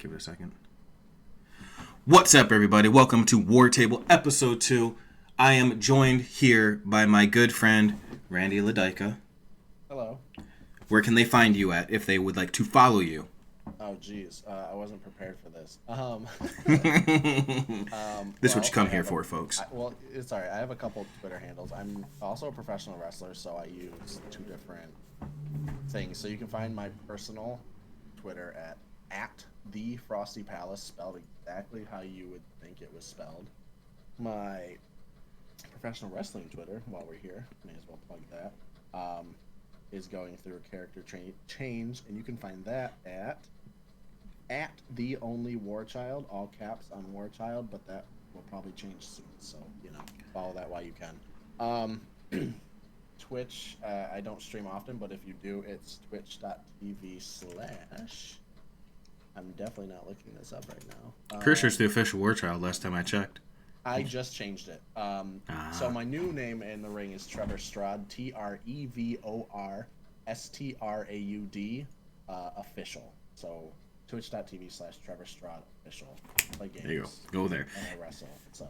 Give it a second. What's up, everybody? Welcome to War Table Episode 2. I am joined here by my good friend, Randy Ladika. Hello. Where can they find you at if they would like to follow you? Oh, geez. I wasn't prepared for this. This is what you come here for, folks. It's all right. I have a couple Twitter handles. I'm also a professional wrestler, so I use two different things. So you can find my personal Twitter at the Frosty Palace, spelled exactly how you would think it was spelled. My professional wrestling Twitter, while we're here, may as well plug that, is going through a character change, and you can find that at the only War Child, all caps on War Child, but that will probably change soon, so follow that while you can. Twitch, I don't stream often, but if you do, it's twitch.tv/ I'm definitely not looking this up right now. Pretty sure it's the official War Child last time I checked. I just changed it. So my new name in the ring is Trevor Stroud, TREVOR STRAUD official. So twitch.tv/Trevor Stroud official. Play games. There you go. Go there. And I wrestle. So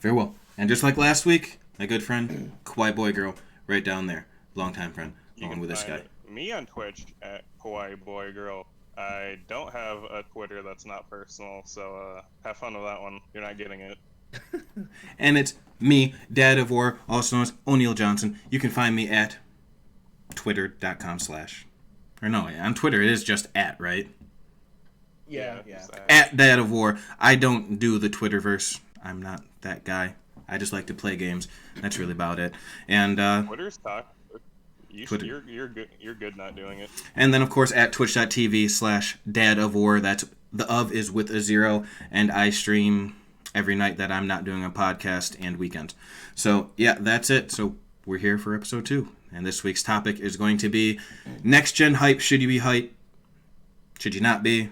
very well. And just like last week, my good friend, Kawaii Boy Girl, right down there. Longtime friend. Along with this guy. Me on Twitch at Kawaii Boy Girl. I don't have a Twitter that's not personal, so have fun with that one. You're not getting it. And it's me, Dad of War, also known as O'Neal Johnson. You can find me at twitter.com/ or no, on Twitter it is just at, right? Yeah. At Dad of War. I don't do the Twitterverse. I'm not that guy. I just like to play games. That's really about it. And Twitter's toxic. You're good. You're good not doing it. And then, of course, at twitch.tv/Dad of War. That's the of is with a 0, and I stream every night that I'm not doing a podcast and weekends. So yeah, that's it. So we're here for episode 2, and this week's topic is going to be next gen hype. Should you be hype? Should you not be?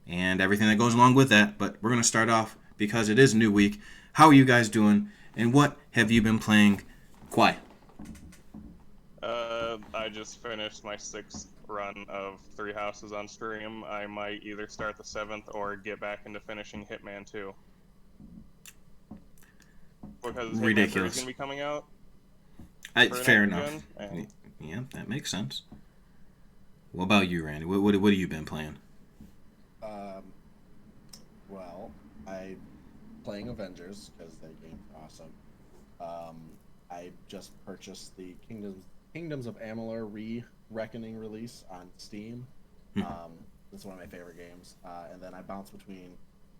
And everything that goes along with that. But we're gonna start off because it is a new week. How are you guys doing? And what have you been playing? Quiet. I just finished my 6th run of 3 Houses on stream. I might either start the 7th or get back into finishing Hitman 2. Because ridiculous. Hitman 3 is going to be coming out. Fair enough. Yeah, that makes sense. What about you, Randy? What have you been playing? Well, I'm playing Avengers because that game's awesome. I just purchased the Kingdoms of Amalur Re-Reckoning release on Steam. This is one of my favorite games. And then I bounce between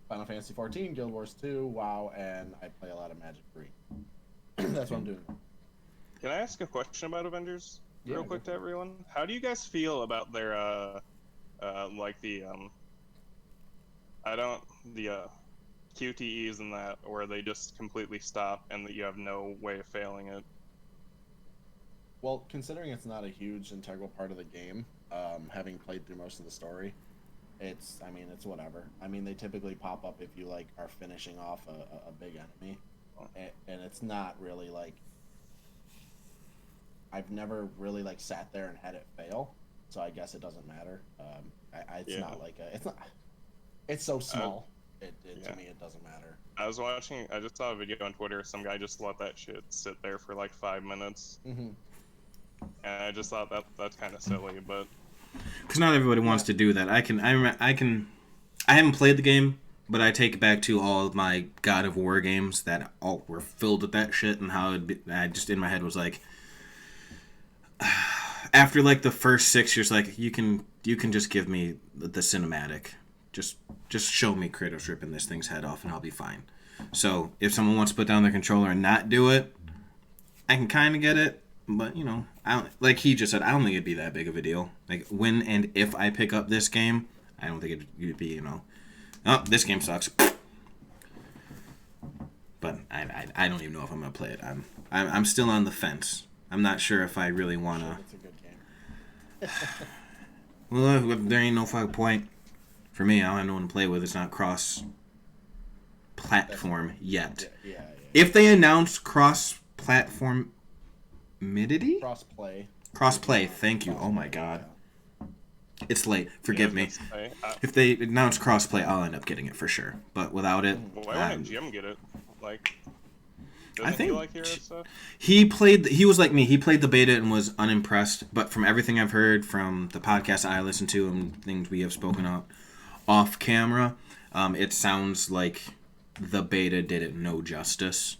Final Fantasy XIV, Guild Wars 2, WoW, and I play a lot of Magic 3. That's what I'm doing. Can I ask a question about Avengers real quick to everyone? How do you guys feel about their QTEs and that, where they just completely stop and that you have no way of failing it? Well, considering it's not a huge integral part of the game, having played through most of the story, it's whatever. I mean, they typically pop up if you are finishing off a big enemy, and it's not really I've never really sat there and had it fail, so I guess it doesn't matter. It's so small. To me, it doesn't matter. I just saw a video on Twitter. Some guy just let that shit sit there for 5 minutes. Mm-hmm. And I just thought that's kind of silly, but because not everybody wants to do that. I haven't played the game, but I take it back to all of my God of War games that all were filled with that shit, and how I just in my head was after the first 6 years, you can just give me the cinematic, just show me Kratos ripping this thing's head off, and I'll be fine. So if someone wants to put down their controller and not do it, I can kind of get it. But, I don't, like he just said, I don't think it'd be that big of a deal. When and if I pick up this game, I don't think it'd be, oh, this game sucks. But I don't even know if I'm going to play it. I'm still on the fence. I'm not sure if I really want to. It's a good game. Well, there ain't no fucking point. For me, I don't have no one to play with. It's not cross-platform yet. Yeah. If they announce cross-platform... Midity? Crossplay. Crossplay, thank you. Oh my god. It's late. Forgive Yeah, I me. was gonna say, If they announce crossplay, I'll end up getting it for sure. But without it, why wouldn't Jim get it? Like, I doesn't he think like hero stuff? he was like me. He played the beta and was unimpressed. But from everything I've heard from the podcast I listen to and things we have spoken out off camera, it sounds like the beta did it no justice.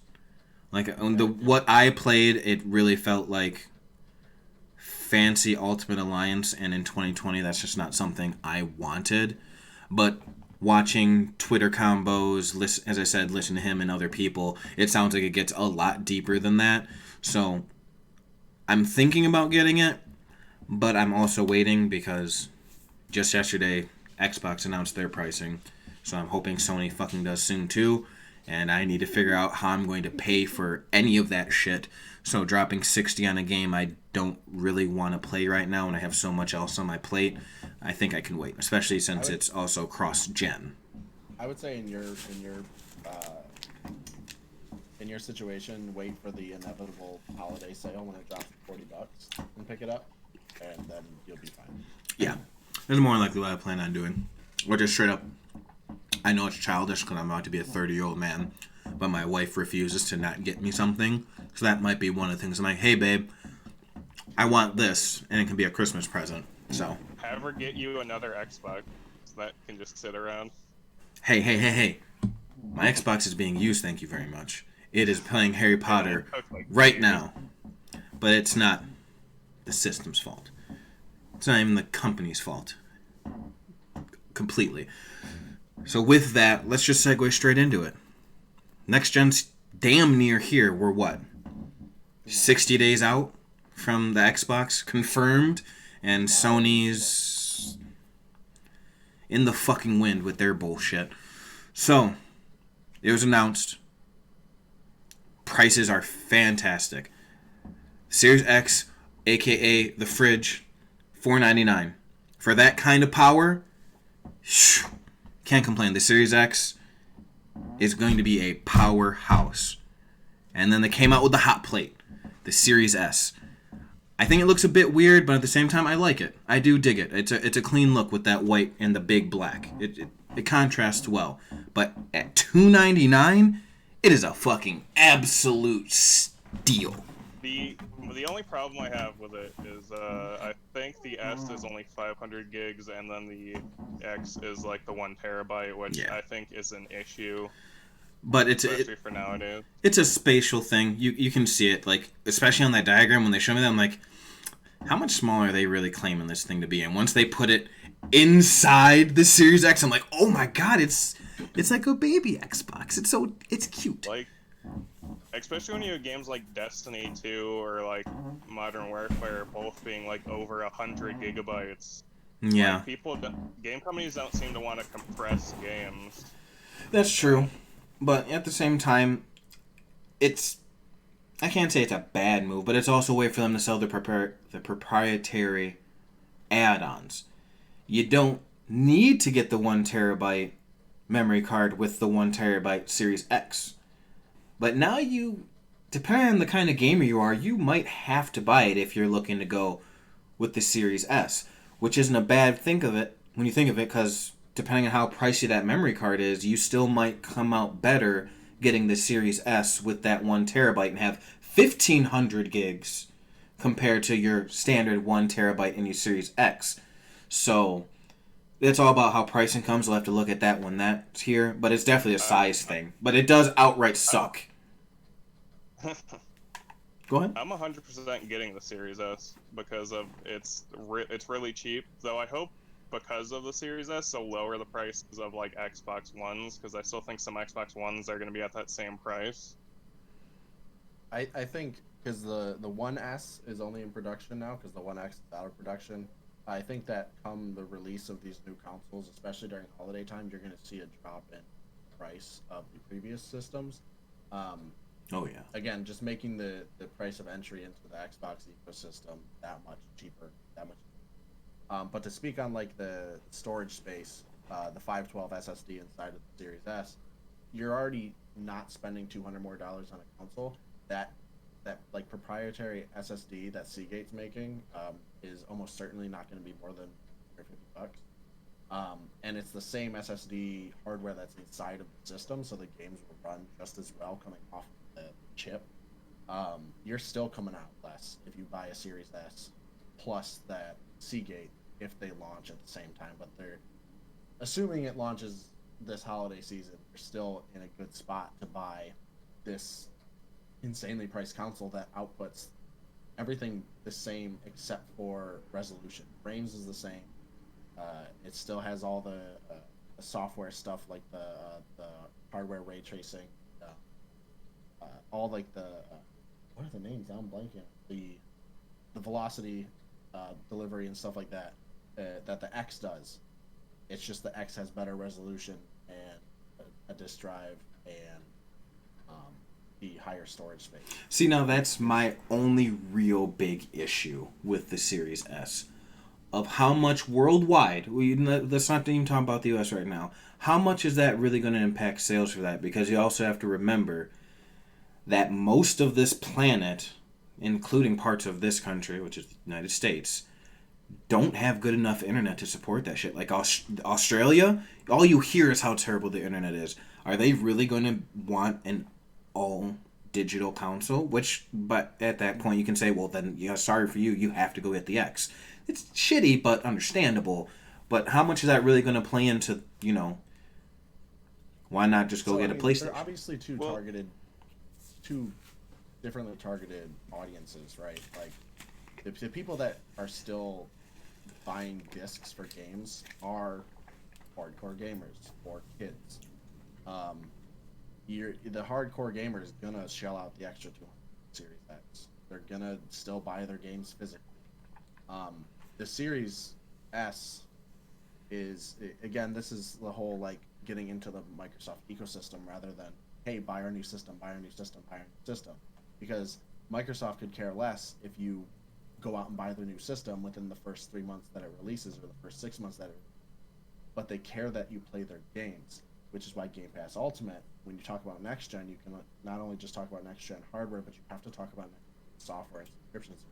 Like what I played, it really felt like fancy Ultimate Alliance, and in 2020, that's just not something I wanted. But watching Twitter combos, as I said, listen to him and other people, it sounds like it gets a lot deeper than that. So I'm thinking about getting it, but I'm also waiting because just yesterday, Xbox announced their pricing. So I'm hoping Sony fucking does soon too. And I need to figure out how I'm going to pay for any of that shit. So dropping 60 on a game I don't really want to play right now and I have so much else on my plate, I think I can wait, especially since it's also cross-gen. I would say in your situation, wait for the inevitable holiday sale when it drops to $40 and pick it up, and then you'll be fine. Yeah. That's more likely what I plan on doing. Or just straight up, I know it's childish because I'm about to be a 30-year-old man, but my wife refuses to not get me something. So that might be one of the things. I'm like, hey, babe, I want this, and it can be a Christmas present. So, Have her get you another Xbox that can just sit around. hey. My Xbox is being used, thank you very much. It is playing Harry Potter Cook like right crazy. now. But it's not the system's fault. It's not even the company's fault. Completely. So with that, let's just segue straight into it. Next gen's damn near here. We're what? 60 days out from the Xbox confirmed, and Sony's in the fucking wind with their bullshit. So, it was announced. Prices are fantastic. Series X, aka the fridge, $499. For that kind of power, can't complain. The Series X is going to be a powerhouse. And then they came out with the hot plate, the Series S. I think it looks a bit weird, but at the same time, I like it. I do dig it. It's a clean look with that white and the big black. It contrasts well. But at $299, it is a fucking absolute steal. The only problem I have with it is I think the S is only 500 gigs and then the X is like the 1 terabyte, which Yeah. I think is an issue, But especially for nowadays. it's a spatial thing. You can see it, like, especially on that diagram when they show me that, I'm like, how much smaller are they really claiming this thing to be? And once they put it inside the Series X, I'm like, oh my god, it's like a baby Xbox. It's cute. Like, especially when you have games like Destiny 2 or like Modern Warfare both being like over 100 gigabytes. Yeah, Like, game companies don't seem to want to compress games. that's true. But at the same time, I can't say it's a bad move, but it's also a way for them to sell the proprietary add-ons. You don't need to get the 1 terabyte memory card with the 1 terabyte Series X. But now depending on the kind of gamer you are, you might have to buy it if you're looking to go with the Series S, which isn't a bad thing of it when you think of it, because depending on how pricey that memory card is, you still might come out better getting the Series S with that 1 terabyte and have 1,500 gigs compared to your standard 1 terabyte in your Series X. So it's all about how pricing comes. We'll have to look at that when that's here, but it's definitely a size thing. But it does outright suck. Go ahead. I'm 100% getting the Series S because of it's really cheap. Though I hope because of the Series S, they'll lower the prices of like Xbox Ones, because I still think some Xbox Ones are going to be at that same price. I think because the One S is only in production now because the One X is out of production. I think that come the release of these new consoles, especially during holiday time, you're going to see a drop in price of the previous systems. Oh yeah. Again, just making the price of entry into the Xbox ecosystem that much cheaper, but to speak on like the storage space, the 512 SSD inside of the Series S, you're already not spending $200 more on a console. That like proprietary SSD that Seagate's making is almost certainly not going to be more than $60. And it's the same SSD hardware that's inside of the system, so the games will run just as well coming off the chip. You're still coming out less if you buy a Series S plus that Seagate if they launch at the same time. But they're assuming it launches this holiday season. They're still in a good spot to buy this insanely priced console that outputs everything the same except for resolution. Frames is the same. It still has all the software stuff like the hardware ray tracing, all like the what are the names? I'm blanking. The velocity delivery and stuff like that that the X does. It's just the X has better resolution and a disk drive and the higher storage space. See, now that's my only real big issue with the Series S. Of how much worldwide, let's not even talk about the US right now, how much is that really going to impact sales for that? Because you also have to remember that most of this planet, including parts of this country, which is the United States, don't have good enough internet to support that shit. Like Australia, all you hear is how terrible the internet is. Are they really going to want an all digital console? But at that point you can say, well then, yeah, sorry for you, you have to go get the X. It's shitty, but understandable. But how much is that really going to play into, why not just go get a PlayStation? They're obviously two differently targeted audiences, right? Like, the people that are still buying discs for games are hardcore gamers or kids. The hardcore gamer is gonna shell out the extra $200 Series X. They're gonna still buy their games physically. The Series S is, again, this is the whole like getting into the Microsoft ecosystem rather than, hey, buy our new system, buy our new system, buy our new system, because Microsoft could care less if you go out and buy their new system within the first 3 months that it releases or the first 6 months that it, but they care that you play their games, which is why Game Pass Ultimate, when you talk about next gen, you can not only just talk about next gen hardware, but you have to talk about software and subscriptions.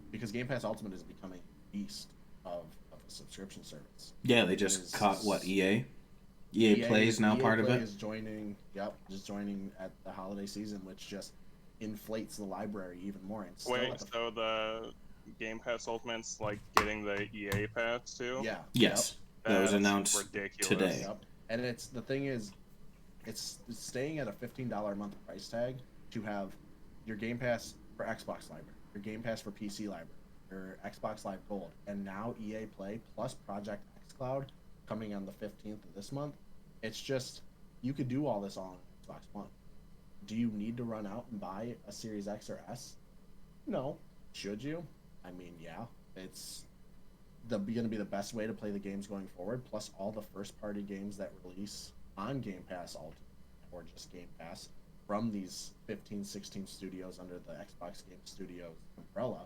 Because Game Pass Ultimate is becoming a beast of a subscription service. Yeah, they just caught EA? EA Play is now part of it? Is joining, just joining at the holiday season, which just inflates the library even more. And wait, so the Game Pass Ultimate's like getting the EA pass too? Yeah. Yes. Yep. That was announced ridiculous. Today. Yep. And the thing is, it's staying at a $15 a month price tag to have your Game Pass for Xbox Library, your Game Pass for PC Library, your Xbox Live Gold, and now EA Play plus Project xCloud coming on the 15th of this month. It's just, you could do all this on Xbox One. Do you need to run out and buy a Series X or S? No. Should you? I mean, yeah. It's going to be the best way to play the games going forward, plus all the first-party games that release on Game Pass Ultimate or just Game Pass from these 15, 16 studios under the Xbox Game Studios umbrella.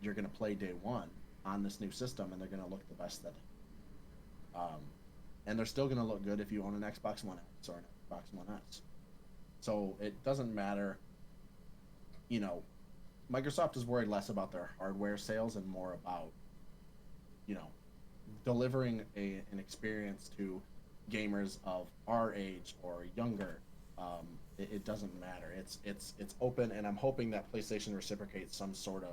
You're going to play day one on this new system, and they're going to look the best that and they're still going to look good if you own an Xbox One X or an Xbox One S. So it doesn't matter. Microsoft is worried less about their hardware sales and more about, delivering an experience to gamers of our age or younger. It doesn't matter. It's open, and I'm hoping that PlayStation reciprocates some sort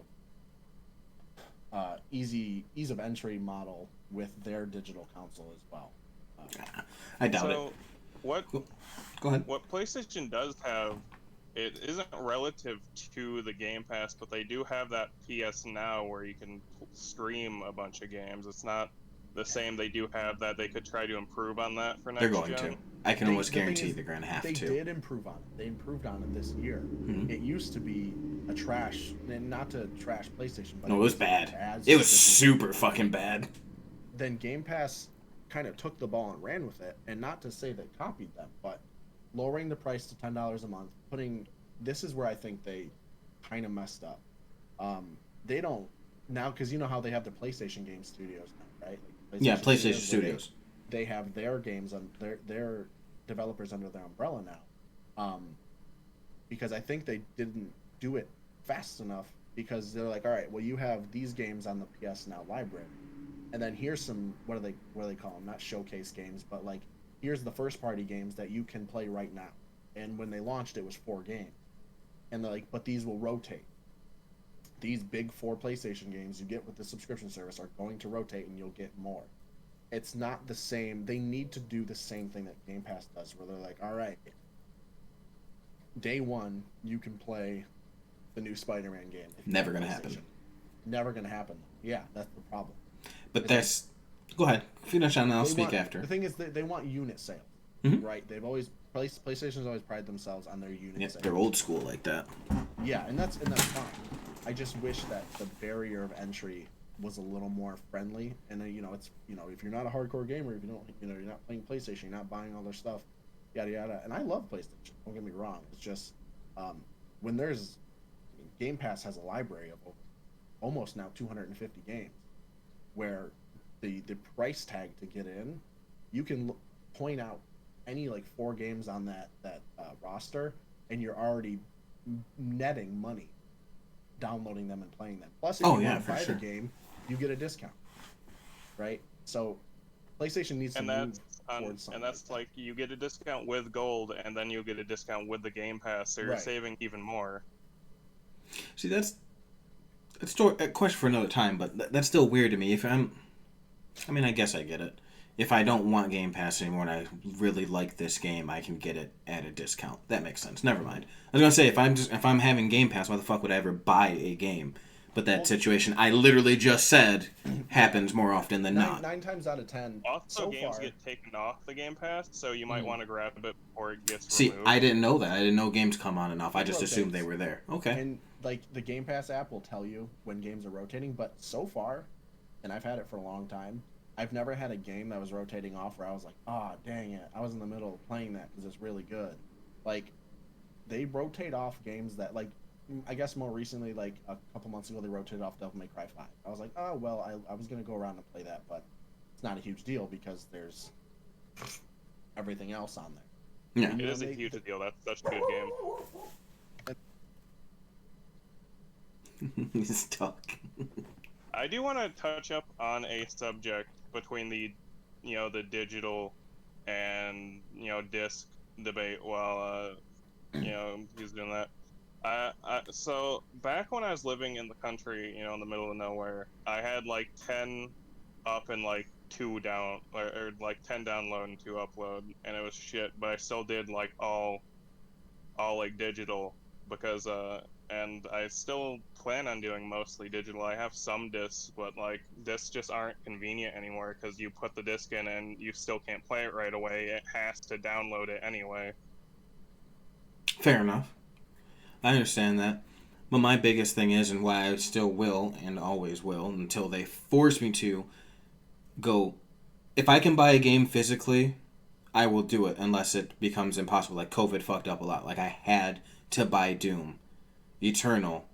of ease of entry model with their digital console as well. I doubt it. What? Go ahead. What PlayStation does have, it isn't relative to the Game Pass, but they do have that PS Now where you can stream a bunch of games. It's not the same. They do have that. They could try to improve on that for next They're going gen. to. I can almost guarantee they're going to have They to. did improve on it. They improved on it this year. Mm-hmm. It used to be a trash, and not to trash PlayStation, but No, it was bad. It was super fucking bad. Then Game Pass kind of took the ball and ran with it, and not to say they copied them, but lowering the price to $10 a month, this is where I think they kind of messed up. They don't now, because you know how they have the PlayStation game studios now, right? Like PlayStation Studios. They have their games on their developers under their umbrella now, because I think they didn't do it fast enough because they're like, all right, well, you have these games on the PS Now library, and then here's some what do they call them? Not showcase games, but like here's the first party games that you can play right now. And when they launched, it was 4 games, and they're like, but these will rotate. These big 4 PlayStation games you get with the subscription service are going to rotate, and you'll get more. It's not the same. They need to do the same thing that Game Pass does, where they're like, all right, day one you can play the new Spider-Man game. Never gonna happen. Never gonna happen. Yeah, that's the problem. But that's... Go ahead. Finish on and I'll speak after. The thing is, they want unit sales, right? They've always... PlayStation's always prided themselves on their unit sales. They're old school like that. Yeah, and that's fine. I just wish that the barrier of entry was a little more friendly. And it's if you're not a hardcore gamer, if you don't, you're not playing PlayStation, you're not buying all their stuff, yada yada. And I love PlayStation. Don't get me wrong. It's just when there's Game Pass has a library of almost now 250 games, where the price tag to get in, you can point out any like 4 games on that roster, and you're already netting money downloading them and playing them. Plus, if you want to buy the game, you get a discount, right? So PlayStation needs to move towards something. And that's like you get a discount with Gold, and then you get a discount with the Game Pass, so you're saving even more. See, that's a question for another time, but that's still weird to me. I guess I get it. If I don't want Game Pass anymore and I really like this game, I can get it at a discount. That makes sense. Never mind. I was gonna say if I'm having Game Pass, why the fuck would I ever buy a game? But that situation I literally just said happens more often than not. 9 times out of 10. Also, games get taken off the Game Pass, so you might want to grab it before it gets removed. See, I didn't know that. I didn't know games come on and off. I just assumed they were there. Okay. And like the Game Pass app will tell you when games are rotating, but so far, and I've had it for a long time, I've never had a game that was rotating off where I was like, dang it, I was in the middle of playing that because it's really good. Like, they rotate off games that, like, I guess more recently, like a couple months ago, they rotated off Devil May Cry 5. I was like, oh, well, I was going to go around and play that, but it's not a huge deal because there's everything else on there. Yeah, it is a huge deal. That's such a good game. He's talking. I do want to touch up on a subject between the digital and disc debate while he's doing that. So back when I was living in the country, in the middle of nowhere, I had like 10 up and like 2 down, or like 10 download and 2 upload, and it was shit. But I still did like all like digital because and I still plan on doing mostly digital. I have some discs, but like discs just aren't convenient anymore because you put the disc in and you still can't play it right away. It has to download it anyway. Fair enough. I understand that. But my biggest thing is, and why I still will and always will until they force me to go, if I can buy a game physically, I will do it unless it becomes impossible. Like COVID fucked up a lot. Like I had to buy Doom Eternal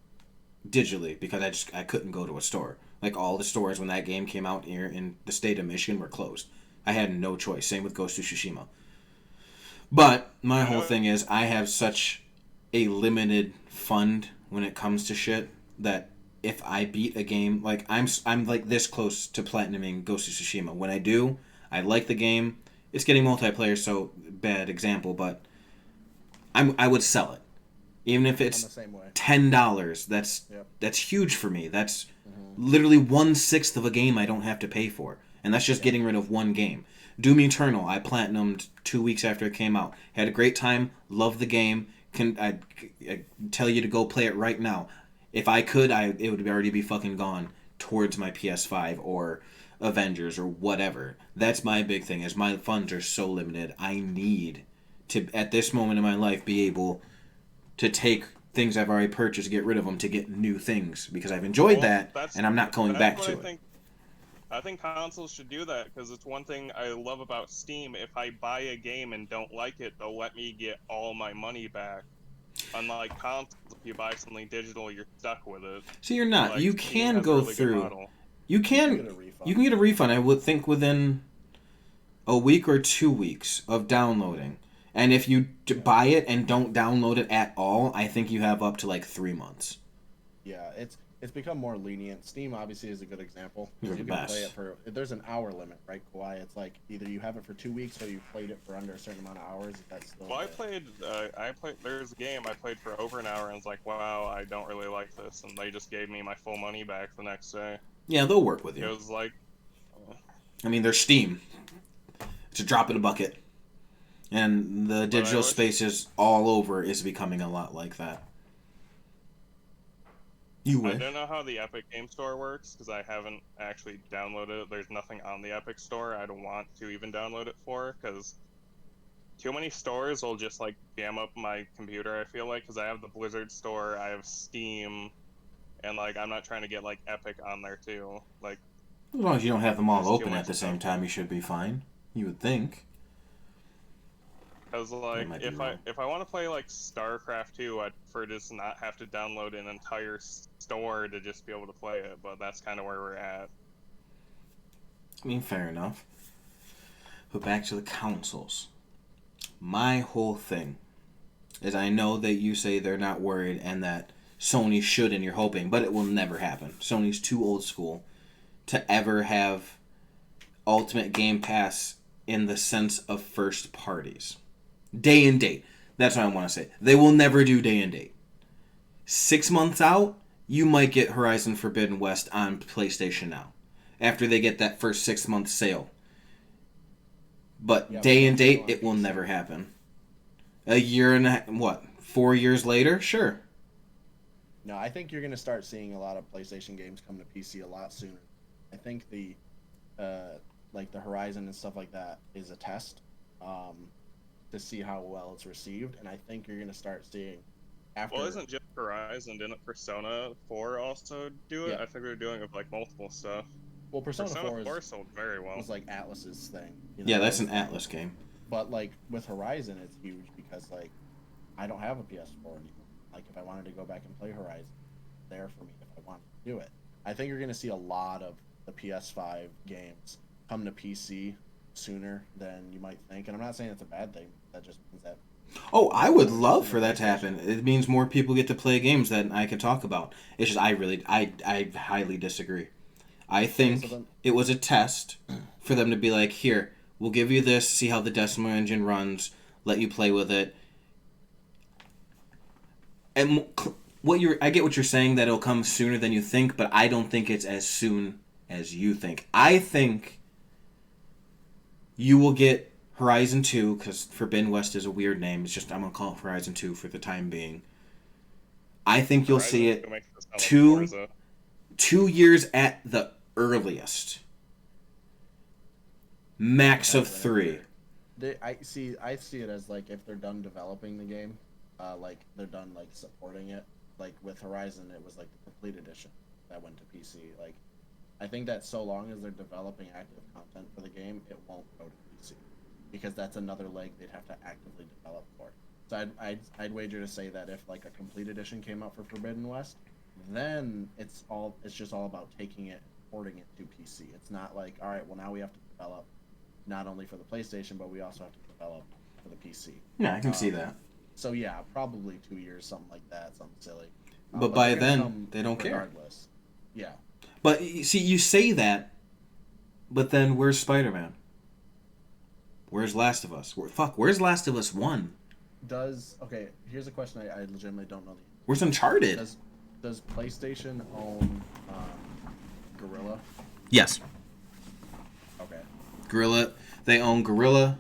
digitally because I couldn't go to a store. Like all the stores when that game came out here in the state of Michigan were closed. I had no choice. Same with Ghost of Tsushima. But my whole thing is I have such a limited fund when it comes to shit that if I beat a game, like I'm like this close to platinuming Ghost of Tsushima. When I do, I like the game. It's getting multiplayer, so bad example, but I would sell it. Even if it's $10, that's huge for me. That's literally 1/6 of a game I don't have to pay for. And that's just getting rid of one game. Doom Eternal, I platinumed 2 weeks after it came out. Had a great time, loved the game. I tell you to go play it right now. If I could, it would already be fucking gone towards my PS5 or Avengers or whatever. That's my big thing, is my funds are so limited. I need to, at this moment in my life, be able to take things I've already purchased, get rid of them, to get new things, because I've enjoyed that, and I'm not going back to it. I think consoles should do that, because it's one thing I love about Steam. If I buy a game and don't like it, they'll let me get all my money back. Unlike consoles, if you buy something digital, you're stuck with it. So you're not. Like, you can go through. You can get a refund. I would think within a week or 2 weeks of downloading. And if you buy it and don't download it at all, I think you have up to like 3 months. Yeah, it's become more lenient. Steam obviously is a good example. They're You the can play best. it for there's an hour limit, right, Kawhi? It's like either you have it for 2 weeks or you played it for under a certain amount of hours. If that's still Well, the, I played. There's a game I played for over an hour, and was like, wow, I don't really like this, and they just gave me my full money back the next day. Yeah, they'll work with It you. was like, I mean, they're Steam. It's a drop in a bucket. And the digital wish- spaces all over is becoming a lot like that. You I wish. don't know how the Epic Game Store works because I haven't actually downloaded it. There's nothing on the Epic Store I don't want to even download it for because too many stores will just like jam up my computer. I feel like because I have the Blizzard store, I have Steam, and like I'm not trying to get like Epic on there too. Like As long as you don't have them all There's too open much at the same stuff. time, you should be fine. You would think. Because like might be wrong. if I want to play like StarCraft 2, I'd prefer to just not have to download an entire store to just be able to play it. But that's kind of where we're at. I mean, fair enough. But back to the consoles. My whole thing is I know that you say they're not worried and that Sony should and you're hoping, but it will never happen. Sony's too old school to ever have Ultimate Game Pass in the sense of first parties. Day and date. That's what I want to say. They will never do day and date. 6 months out, you might get Horizon Forbidden West on PlayStation Now. After they get that first 6 month sale. But Yeah, day but and date, on it will PC. never happen. A year and a what? 4 years later? Sure. No, I think you're going to start seeing a lot of PlayStation games come to PC a lot sooner. I think the like the Horizon and stuff like that is a test to see how well it's received, and I think you're going to start seeing after. Well, isn't just Horizon? Didn't Persona 4 also do it? Yeah. I think they're doing it with like multiple stuff. Well, Persona 4 sold very well. was like Atlas's thing. Yeah, that's an Atlas game. But like with Horizon, it's huge because like I don't have a PS4 anymore. Like if I wanted to go back and play Horizon, it's there for me if I wanted to do it. I think you're going to see a lot of the PS5 games come to PC sooner than you might think, and I'm not saying it's a bad thing. That just means that Oh, I would love for that to happen. It means more people get to play games that I can talk about. It's just I highly disagree. I think so then- it was a test for them to be like, here, we'll give you this, see how the Decima engine runs, let you play with it. And I get what you're saying, that it'll come sooner than you think, but I don't think it's as soon as you think. I think you will get Horizon 2, because Forbidden West is a weird name. It's just, I'm going to call it Horizon 2 for the time being. I think you'll see Horizon's it gonna make this sound like two- Forza. 2 years at the earliest. Max of 3. I see it as like if they're done developing the game, like they're done like supporting it. Like with Horizon, it was like the complete edition that went to PC. Like I think that so long as they're developing active content for the game, it won't go to PC because that's another leg they'd have to actively develop for. So I'd wager to say that if like a complete edition came out for Forbidden West, then it's just all about taking it, porting it to PC. It's not like, all right, well now we have to develop not only for the PlayStation, but we also have to develop for the PC. Yeah, I can see that. So yeah, probably 2 years, something like that, something silly. But by they're gonna then, come they don't care. regardless. Yeah. But, see, you say that, but then where's Spider-Man? Where's Last of Us? Where's Last of Us 1? Okay, here's a question I legitimately don't know the answer. Where's Uncharted? Does PlayStation own Gorilla? Yes. Okay. Gorilla. They own Gorilla.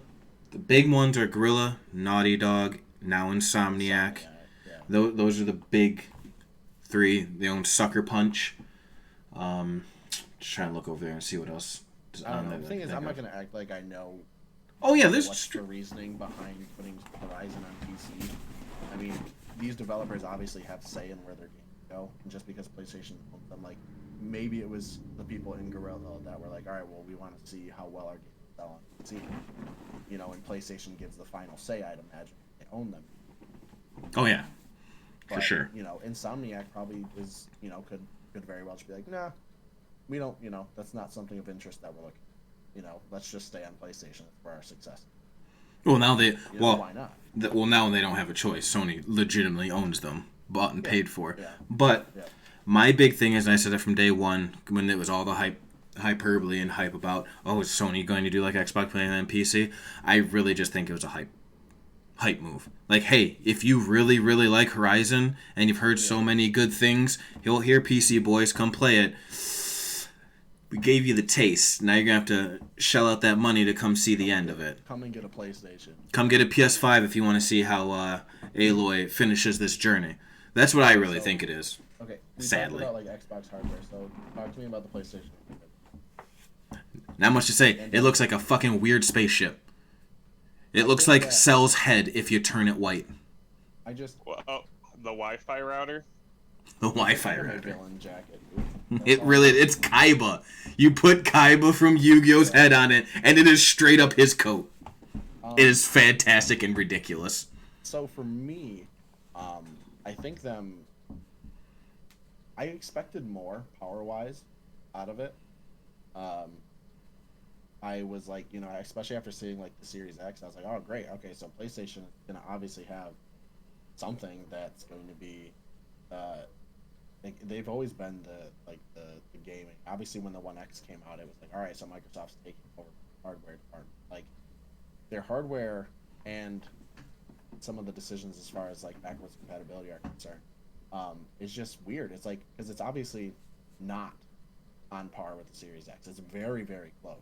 The big ones are Gorilla, Naughty Dog, now Insomniac. Yeah. Those are the big 3. They own Sucker Punch. Just trying to look over there and see what else is I don't on know. there. The that thing I is, think I'm not of. gonna act like I know Oh yeah, there's what's the reasoning behind putting Horizon on PC. I mean, these developers obviously have say in where their games go, and just because PlayStation owns them, like maybe it was the people in Gorilla that were like, all right, well, we want to see how well our games sell on PC. You know, and PlayStation gives the final say. I'd imagine they own them. Oh yeah, for But, sure. You know, Insomniac probably is, you know, could very well just be like, nah, we don't, you know, that's not something of interest that we're looking. You know, let's just stay on PlayStation for our success. Well, now they You know, well why not? well now they don't have a choice. Sony legitimately owns them, bought and paid for. Yeah. But Yeah. My big thing is, and I said it from day one when it was all the hyperbole and hype about, oh, is Sony going to do like Xbox playing on PC? I really just think it was a hype move. Like, hey, if you really, really like Horizon and you've heard so many good things, you'll hear PC boys come play it. We gave you the taste. Now you're going to have to shell out that money to come see the end of it. Come and get a PlayStation. Come get a PS5 if you want to see how Aloy finishes this journey. That's what I really think it is. Okay. We Sadly. talked about like Xbox hardware, so talk to me about the PlayStation. Not much to say. It looks like a fucking weird spaceship. It looks like Cell's head if you turn it white. I just Well, oh, the Wi-Fi router. The Wi-Fi my router. villain jacket. Dude. It's Kaiba. You put Kaiba from Yu-Gi-Oh's head on it, and it is straight up his coat. It is fantastic and ridiculous. So for me, I think I expected more power-wise out of it. I was like, especially after seeing like the Series X, I was like, oh great, okay, so PlayStation is gonna obviously have something that's going to be, they've always been the gaming. Obviously, when the One X came out, it was like, all right, so Microsoft's taking over hardware department. Like their hardware and some of the decisions as far as like backwards compatibility are concerned, is just weird. It's like, because it's obviously not on par with the Series X. It's very, very close.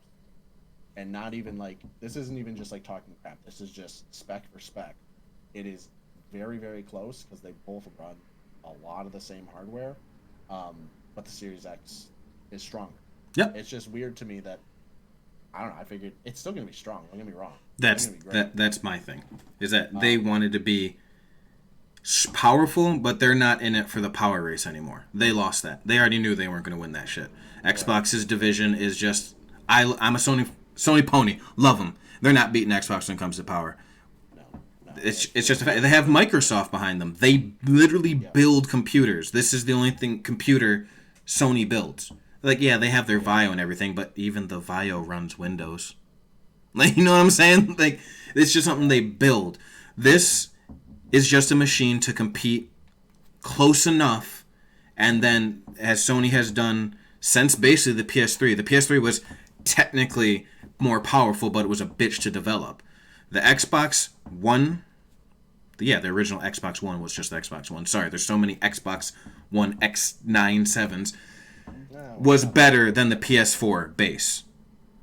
And not even like, this isn't even just like talking crap. This is just spec for spec. It is very, very close because they both run a lot of the same hardware. But the Series X is stronger. Yep. It's just weird to me that, I don't know, I figured it's still going to be strong. Don't get me wrong. That's my thing. Is that they wanted to be powerful, but they're not in it for the power race anymore. They lost that. They already knew they weren't going to win that shit. Xbox's division is just, I'm a Sony pony. Love them. They're not beating Xbox when it comes to power. No. It's just a fact. They have Microsoft behind them. They literally build computers. This is the only computer Sony builds. Like, yeah, they have their VAIO and everything, but even the VAIO runs Windows. Like, you know what I'm saying? Like, it's just something they build. This is just a machine to compete close enough, and then, as Sony has done since basically the PS3 was technically more powerful, but it was a bitch to develop. The Xbox One, the original Xbox One was just the Xbox One. Sorry, there's so many Xbox One X97s. Was better than the PS4 base.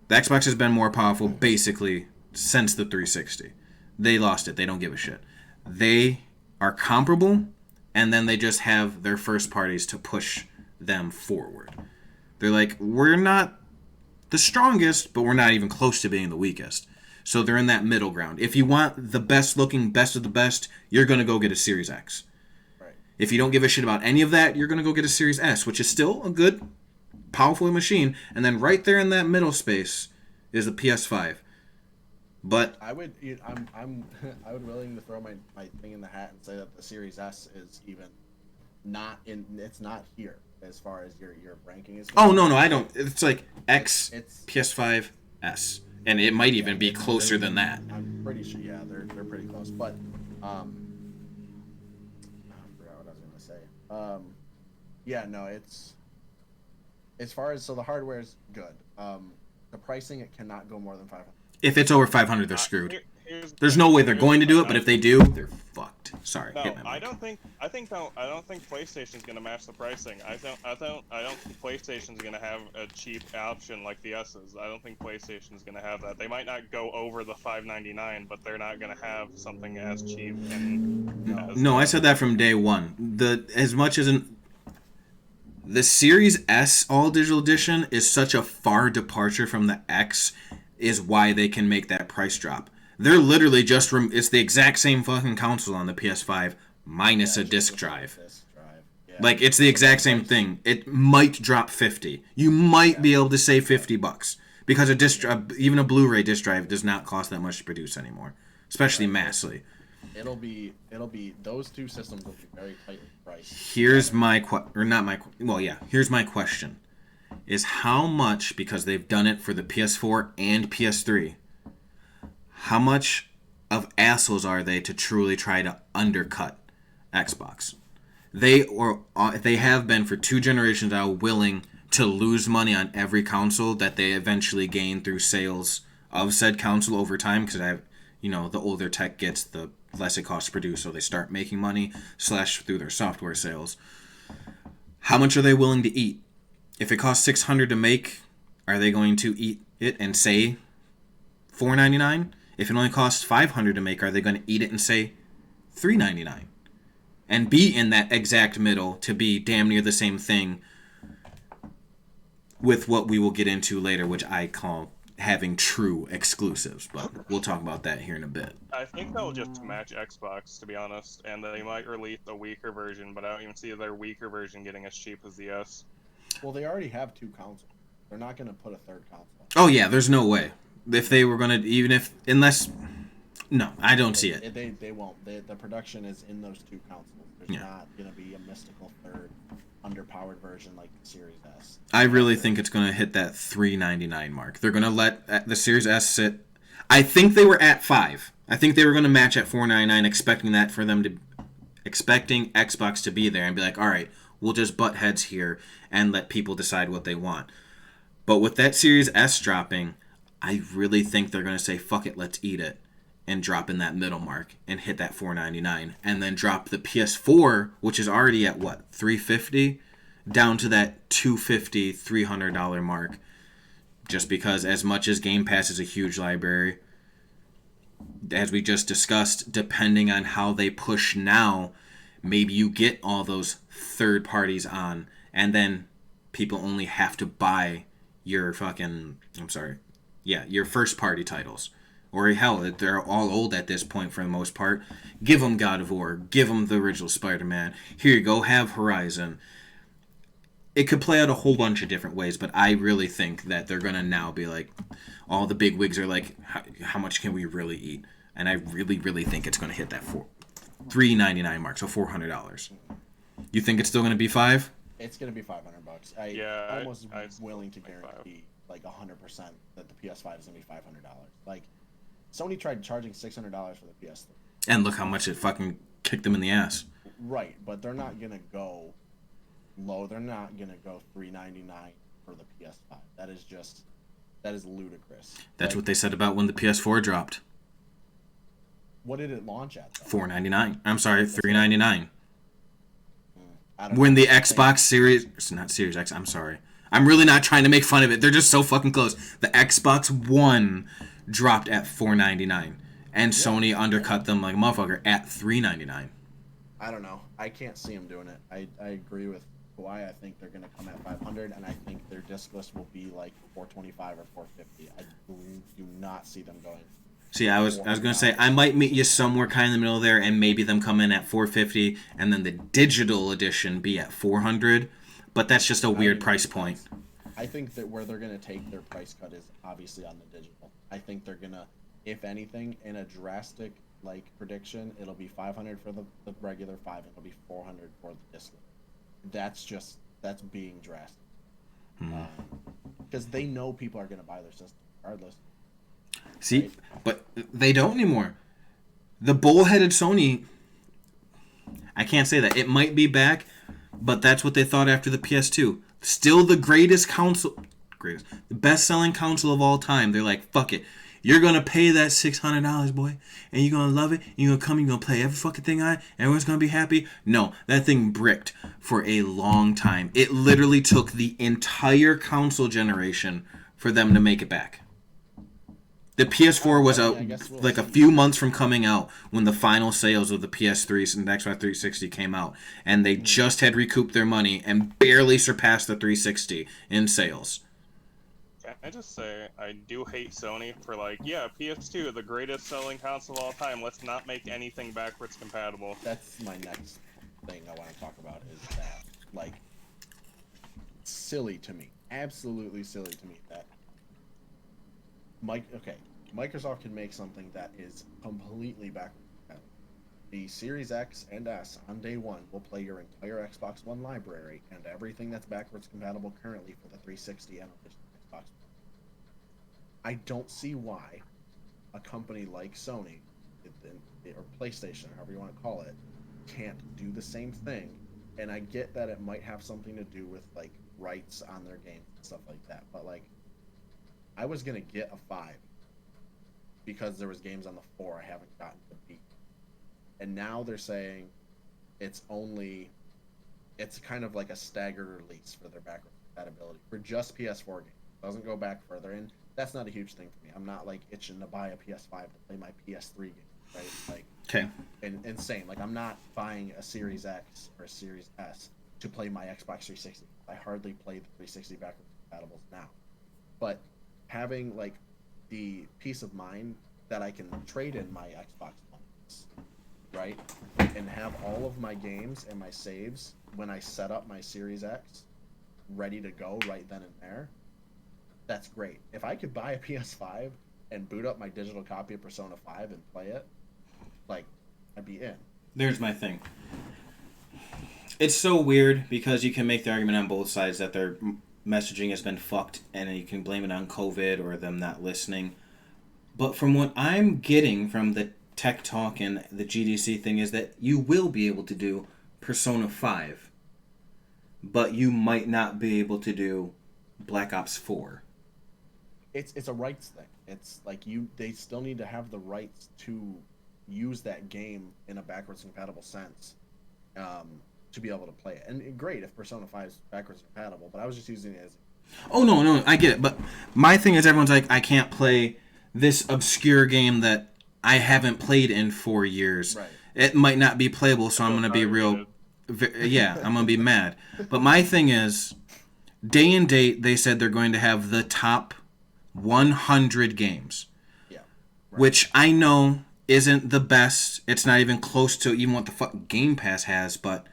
The Xbox has been more powerful basically since the 360. They lost it. They don't give a shit. They are comparable, and then they just have their first parties to push them forward. They're like, we're not the strongest, but we're not even close to being the weakest. So they're in that middle ground. If you want the best looking, best of the best, you're going to go get a Series X. Right. If you don't give a shit about any of that, you're going to go get a Series S, which is still a good, powerful machine. And then right there in that middle space is the PS5. But I would willing to throw my thing in the hat and say that the Series S is even not in. It's not here as far as your ranking is. Oh no, I don't. It's like X, It's PS5, S, and it might even be closer than that. I'm pretty sure. Yeah, they're pretty close. But I forgot what I was gonna say. Yeah, no, it's as far as the hardware is good. The pricing, it cannot go more than 500. If it's over 500, they're screwed. Here's There's no way they're going to do it, but if they do, they're fucked. Sorry. No, hit my I mic. don't think PlayStation's gonna match the pricing. I don't think PlayStation's gonna have a cheap option like the S's. I don't think PlayStation's gonna have that. They might not go over the $599, but they're not gonna have something as cheap and No, I said that from day one. The Series S All Digital Edition is such a far departure from the X, is why they can make that price drop. They're literally just it's the exact same fucking console on the PS5 minus a disc drive. Yeah. Like, it's the exact same thing. It might drop 50. You might be able to save $50 because a disc drive, even a Blu-ray disc drive, does not cost that much to produce anymore, especially massively. It'll be those two systems will be very tightly priced. Here's my here's my question. Is how much, because they've done it for the PS4 and PS3, how much of assholes are they to truly try to undercut Xbox? they have been for 2 generations now willing to lose money on every console that they eventually gain through sales of said console over time, because the older tech gets, the less it costs to produce, so they start making money / through their software sales. How much are they willing to eat? If it costs $600 to make, are they going to eat it and say $4.99? If it only costs $500 to make, are they going to eat it and say $3.99? And be in that exact middle to be damn near the same thing with what we will get into later, which I call having true exclusives. But we'll talk about that here in a bit. I think they'll just match Xbox, to be honest, and they might release a weaker version, but I don't even see their weaker version getting as cheap as the S. Well, they already have 2 consoles. They're not going to put a 3rd console. Oh yeah, there's no way. If they were gonna, unless, no, I don't see it. They won't. The production is in those 2 consoles. There's not going to be a mystical 3rd underpowered version like the Series S. I really think it's going to hit that $3.99 mark. They're going to let the Series S sit. I think they were at $5. I think they were going to match at $4.99, expecting Xbox to be there and be like, all right, we'll just butt heads here and let people decide what they want. But with that Series S dropping, I really think they're going to say, fuck it, let's eat it, and drop in that middle mark and hit that $4.99, and then drop the PS4, which is already at what, $350, down to that $250, $300 mark. Just because, as much as Game Pass is a huge library, as we just discussed, depending on how they push now, maybe you get all those third parties on, and then people only have to buy your your first party titles. Or hell, they're all old at this point for the most part. Give them God of War. Give them the original Spider-Man. Here you go, have Horizon. It could play out a whole bunch of different ways, but I really think that they're going to now be like, all the big wigs are like, how much can we really eat? And I really, really think it's going to hit that $3.99 mark, so $400. You think it's still going to be $5? It's going to be $500. I'm almost willing to guarantee like 100% that the PS5 is going to be $500. Like, Sony tried charging $600 for the PS3. And look how much it fucking kicked them in the ass. Right, but they're not going to go low. They're not going to go $399 for the PS5. That is ludicrous. That's what they said about when the PS4 dropped. What did it launch at? $499. I'm sorry, $399. When the Xbox Series, it's not Series X, I'm sorry. I'm really not trying to make fun of it. They're just so fucking close. The Xbox One dropped at $499, and Sony undercut them like a motherfucker at $399. I don't know. I can't see them doing it. I agree with Kawhi. I think they're going to come at 500, and I think their disc list will be like 425 or 450. I do not see them going. See, I was going to say, I might meet you somewhere kind of in the middle there, and maybe them come in at 450, and then the digital edition be at 400, but that's just a weird price point. I think that where they're going to take their price cut is obviously on the digital. I think they're going to, if anything, in a drastic like prediction, it'll be 500 for the regular 5, and it'll be 400 for the disc. That's being drastic. Because they know people are going to buy their system regardless. See, right? But they don't anymore. The bullheaded Sony, I can't say that. It might be back, but that's what they thought after the PS2. Still the greatest console, the best-selling console of all time. They're like, fuck it. You're going to pay that $600, boy, and you're going to love it, and you're going to come, you're going to play every fucking thing on it, and everyone's going to be happy. No, that thing bricked for a long time. It literally took the entire console generation for them to make it back. The PS4 was a few months from coming out when the final sales of the PS3 and the Xbox 360 came out, and they just had recouped their money and barely surpassed the 360 in sales. Can I just say, I do hate Sony for PS2, the greatest selling console of all time. Let's not make anything backwards compatible. That's my next thing I want to talk about is that, silly to me. Absolutely silly to me that Microsoft can make something that is completely backwards compatible. The Series X and S on day one will play your entire Xbox One library and everything that's backwards compatible currently for the 360 and Xbox One. I don't see why a company like Sony or PlayStation, however you want to call it, can't do the same thing and I get that it might have something to do with like rights on their games and stuff like that, but like I was gonna get a 5 because there was games on the 4 I haven't gotten to beat, and now they're saying it's kind of like a staggered release for their backward compatibility for just PS4 games. It doesn't go back further, and that's not a huge thing for me. I'm not like itching to buy a PS5 to play my PS3 game, right? Like, Okay. and same, like I'm not buying a Series X or a Series S to play my Xbox 360. I hardly play the 360 backwards compatibles now, but having like the peace of mind that I can trade in my Xbox One, right, and have all of my games and my saves when I set up my Series X ready to go right then and there, that's great. If I could buy a PS5 and boot up my digital copy of Persona 5 and play it, like, I'd be in. There's my thing. It's so weird because you can make the argument on both sides that their messaging has been fucked and you can blame it on COVID or them not listening. But from what I'm getting from the Tech Talk and the GDC thing is that you will be able to do Persona 5, but you might not be able to do Black Ops 4. It's a rights thing. It's like they still need to have the rights to use that game in a backwards compatible sense, to be able to play it. And great if Persona 5 is backwards compatible, but I was just using it as... Oh, no, I get it. But my thing is everyone's like, I can't play this obscure game that I haven't played in 4 years. Right. It might not be playable, so I'm going to be real... Yeah, I'm going to be mad. But my thing is, day and date, they said they're going to have the top 100 games. Yeah. Right. Which I know isn't the best. It's not even close to even what the fuck Game Pass has, but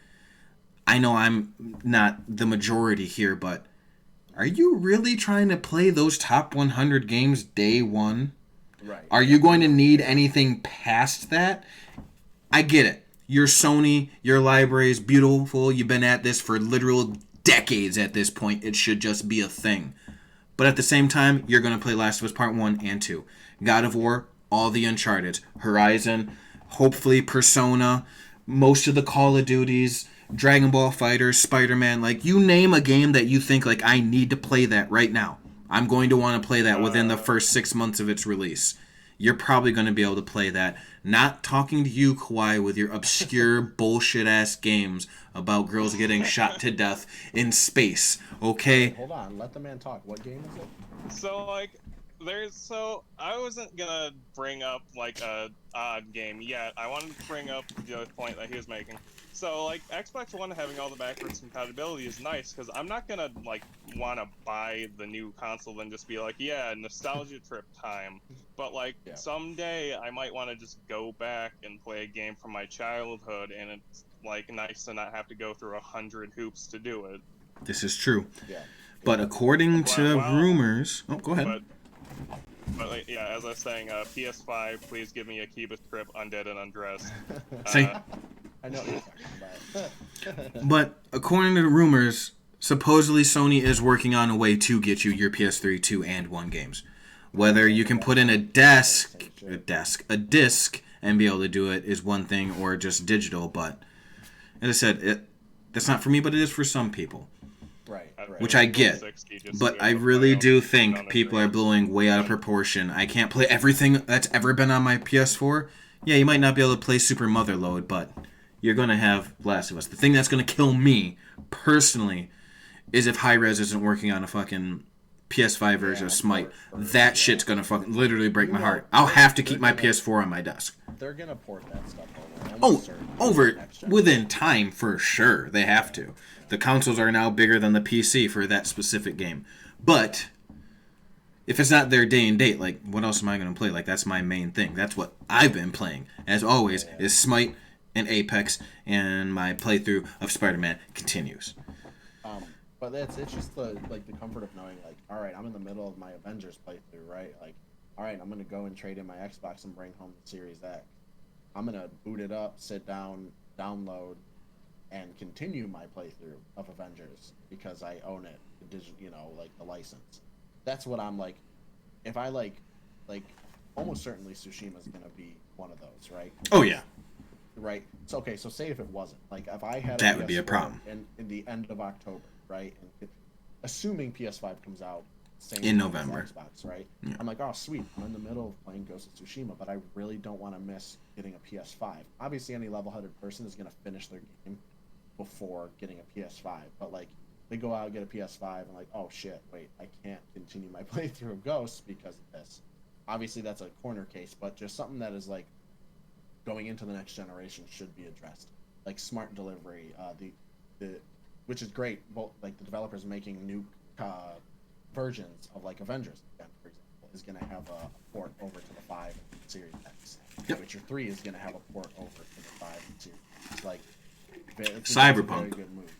I know I'm not the majority here, but are you really trying to play those top 100 games day one? Right. Are you going to need anything past that? I get it. You're Sony, your library is beautiful. You've been at this for literal decades at this point. It should just be a thing. But at the same time, you're going to play Last of Us Part 1 and 2. God of War, all the Uncharted. Horizon, hopefully Persona, most of the Call of Duties, Dragon Ball FighterZ, Spider-Man. Like, you name a game that you think, like, I need to play that right now. I'm going to want to play that within the first 6 months of its release. You're probably going to be able to play that. Not talking to you, Kawhi, with your obscure bullshit-ass games about girls getting shot to death in space, okay? Hold on, let the man talk. What game is it? So like, I wasn't gonna bring up like a odd game yet. I wanted to bring up the point that he was making. So like, Xbox One having all the backwards compatibility is nice because I'm not gonna like want to buy the new console and just be like, yeah, nostalgia trip time. But like, someday I might want to just go back and play a game from my childhood, and it's like nice to not have to go through 100 hoops to do it. This is true. Yeah. But according to rumors... Oh, go ahead. But like, yeah, as I was saying, PS5, please give me a Kiba Trip Undead and Undressed. Say, I know what you're talking about. but according to the rumors, supposedly Sony is working on a way to get you your PS3 2 and 1 games. Whether you can put in a disc, and be able to do it is one thing, or just digital. But as I said, that's not for me, but it is for some people. Right. Which I get. But I really do think people are blowing way out of proportion. I can't play everything that's ever been on my PS4. Yeah, you might not be able to play Super Motherload, but you're going to have Last of Us. The thing that's going to kill me, personally, is if Hi-Rez isn't working on a fucking PS5 version of Smite. That shit's going to fucking literally break my heart. I'll have to keep my PS4 on my desk. They're going to port that stuff over. Over within time, for sure. They have to. The consoles are now bigger than the PC for that specific game. But if it's not their day and date, like, what else am I going to play? Like, that's my main thing. That's what I've been playing, as always, is Smite and Apex, and my playthrough of Spider-Man continues. But it's just the comfort of knowing, like, all right, I'm in the middle of my Avengers playthrough, right? Like, all right, I'm going to go and trade in my Xbox and bring home the Series X. I'm going to boot it up, sit down, download, and continue my playthrough of Avengers because I own it, the license. That's what I'm like. If I almost certainly Tsushima's gonna be one of those, right? Oh yeah. right? So okay, so say if it wasn't like if I had That would be a PS4 problem. in the end of October, right? And assuming PS5 comes out same In time as November. Xbox, right? Yeah. I'm like, oh sweet, I'm in the middle of playing Ghost of Tsushima, but I really don't want to miss getting a PS5. Obviously, any level-headed person is gonna finish their game before getting a PS5, but like they go out and get a PS5 and like, oh shit, wait, I can't continue my playthrough of Ghost because of this. Obviously, that's a corner case, but just something that is like going into the next generation should be addressed, like smart delivery, the which is great. Both like the developers making new versions of like Avengers, again, for example, is going to have a port over to the 5 and Series X. Yep. Witcher 3 is going to have a port over to the 5 and Series X. It's like it's Cyberpunk. a very good move.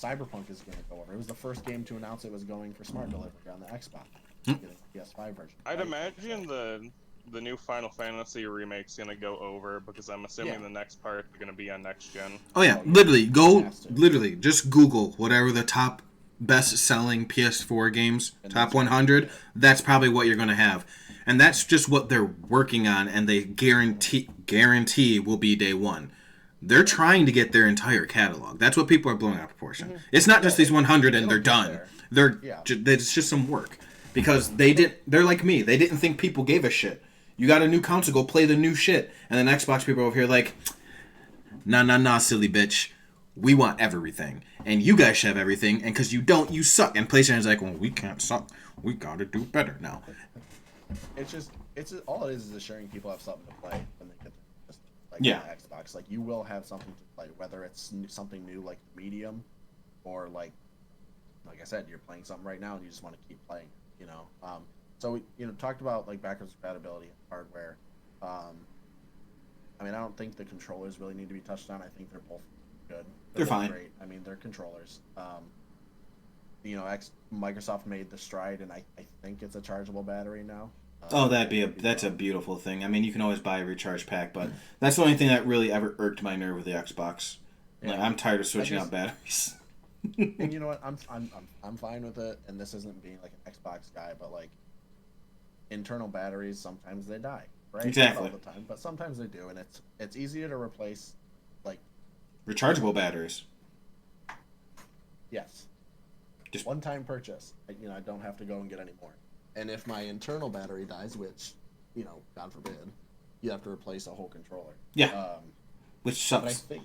Cyberpunk is going to go over. It was the first game to announce it was going for smart delivery on the Xbox, getting the PS5 version. I'd right? imagine the new Final Fantasy remake's gonna go over because I'm assuming Yeah. the next part is gonna be on next gen. Oh yeah, Oh, yeah. literally go Has to. literally just Google whatever the top best selling PS4 games, And top that's what- 100. That's probably what you're going to have. And that's just what they're working on and they guarantee will be day one. They're trying to get their entire catalog. That's what people are blowing out of proportion. It's not just these 100 and It'll they're get done. there. They're Yeah. it's just some work because they're like me. They didn't think people gave a shit. You got a new console, go play the new shit. And then Xbox people over here like, nah, silly bitch. We want everything. And you guys should have everything. And because you don't, you suck. And PlayStation's like, well, we can't suck. We got to do better now. It's just all it is assuring people have something to play when they get just like Yeah. on Xbox. Like you will have something to play, whether it's something new like Medium, or like I said, you're playing something right now and you just want to keep playing. You know, so we talked about like backwards compatibility and hardware. I mean, I don't think the controllers really need to be touched on. I think they're both good. They're both fine. Great. I mean, they're controllers. Microsoft made the Stride, and I think it's a chargeable battery now. Oh, that's a beautiful thing. I mean, you can always buy a recharge pack, but that's the only thing that really ever irked my nerve with the Xbox. Like, Yeah. I'm tired of switching just- out batteries. And you know what? I'm fine with it. And this isn't being like an Xbox guy, but like internal batteries, sometimes they die, right? Exactly. Not all the time, but sometimes they do, and it's easier to replace. Like, Rechargeable batteries. yes, Just- one-time purchase. I don't have to go and get any more. And if my internal battery dies, which God forbid, you have to replace a whole controller. Yeah, which But I sucks. think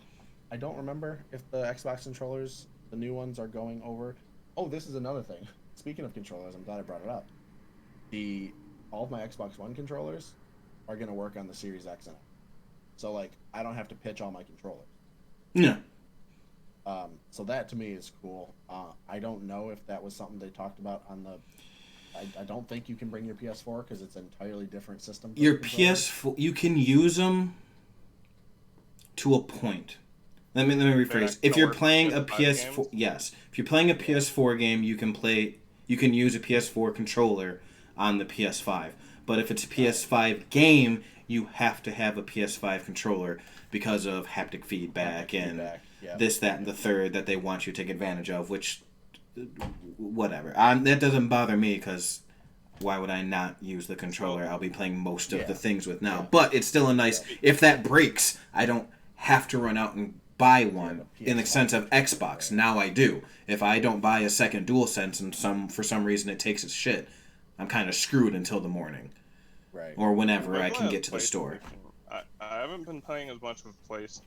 I don't remember if the Xbox controllers, the new ones, are going over. Oh, this is another thing. Speaking of controllers, I'm glad I brought it up. All of my Xbox One controllers are going to work on the Series X and X. So like I don't have to pitch all my controllers. Yeah. So that to me is cool. I don't know if that was something they talked about on the. I don't think you can bring your PS4 because it's an entirely different system. for Your the controllers. PS4, you can use them to a point. Let me rephrase. If you're playing a PS4, games? yes. If you're playing a PS4 game, you can use a PS4 controller on the PS5. But if it's a PS5 game, you have to have a PS5 controller because of haptic feedback and yeah. this, that, and the third that they want you to take advantage of, which, whatever. That doesn't bother me because why would I not use the controller I'll be playing most of the things with now? Yeah. But it's still a nice, if that breaks, I don't have to run out and buy one in the sense of Xbox. Now I do. If I don't buy a second DualSense and for some reason it takes its shit, I'm kind of screwed until the morning Right. or whenever I I've can got get to the store. I haven't been paying as much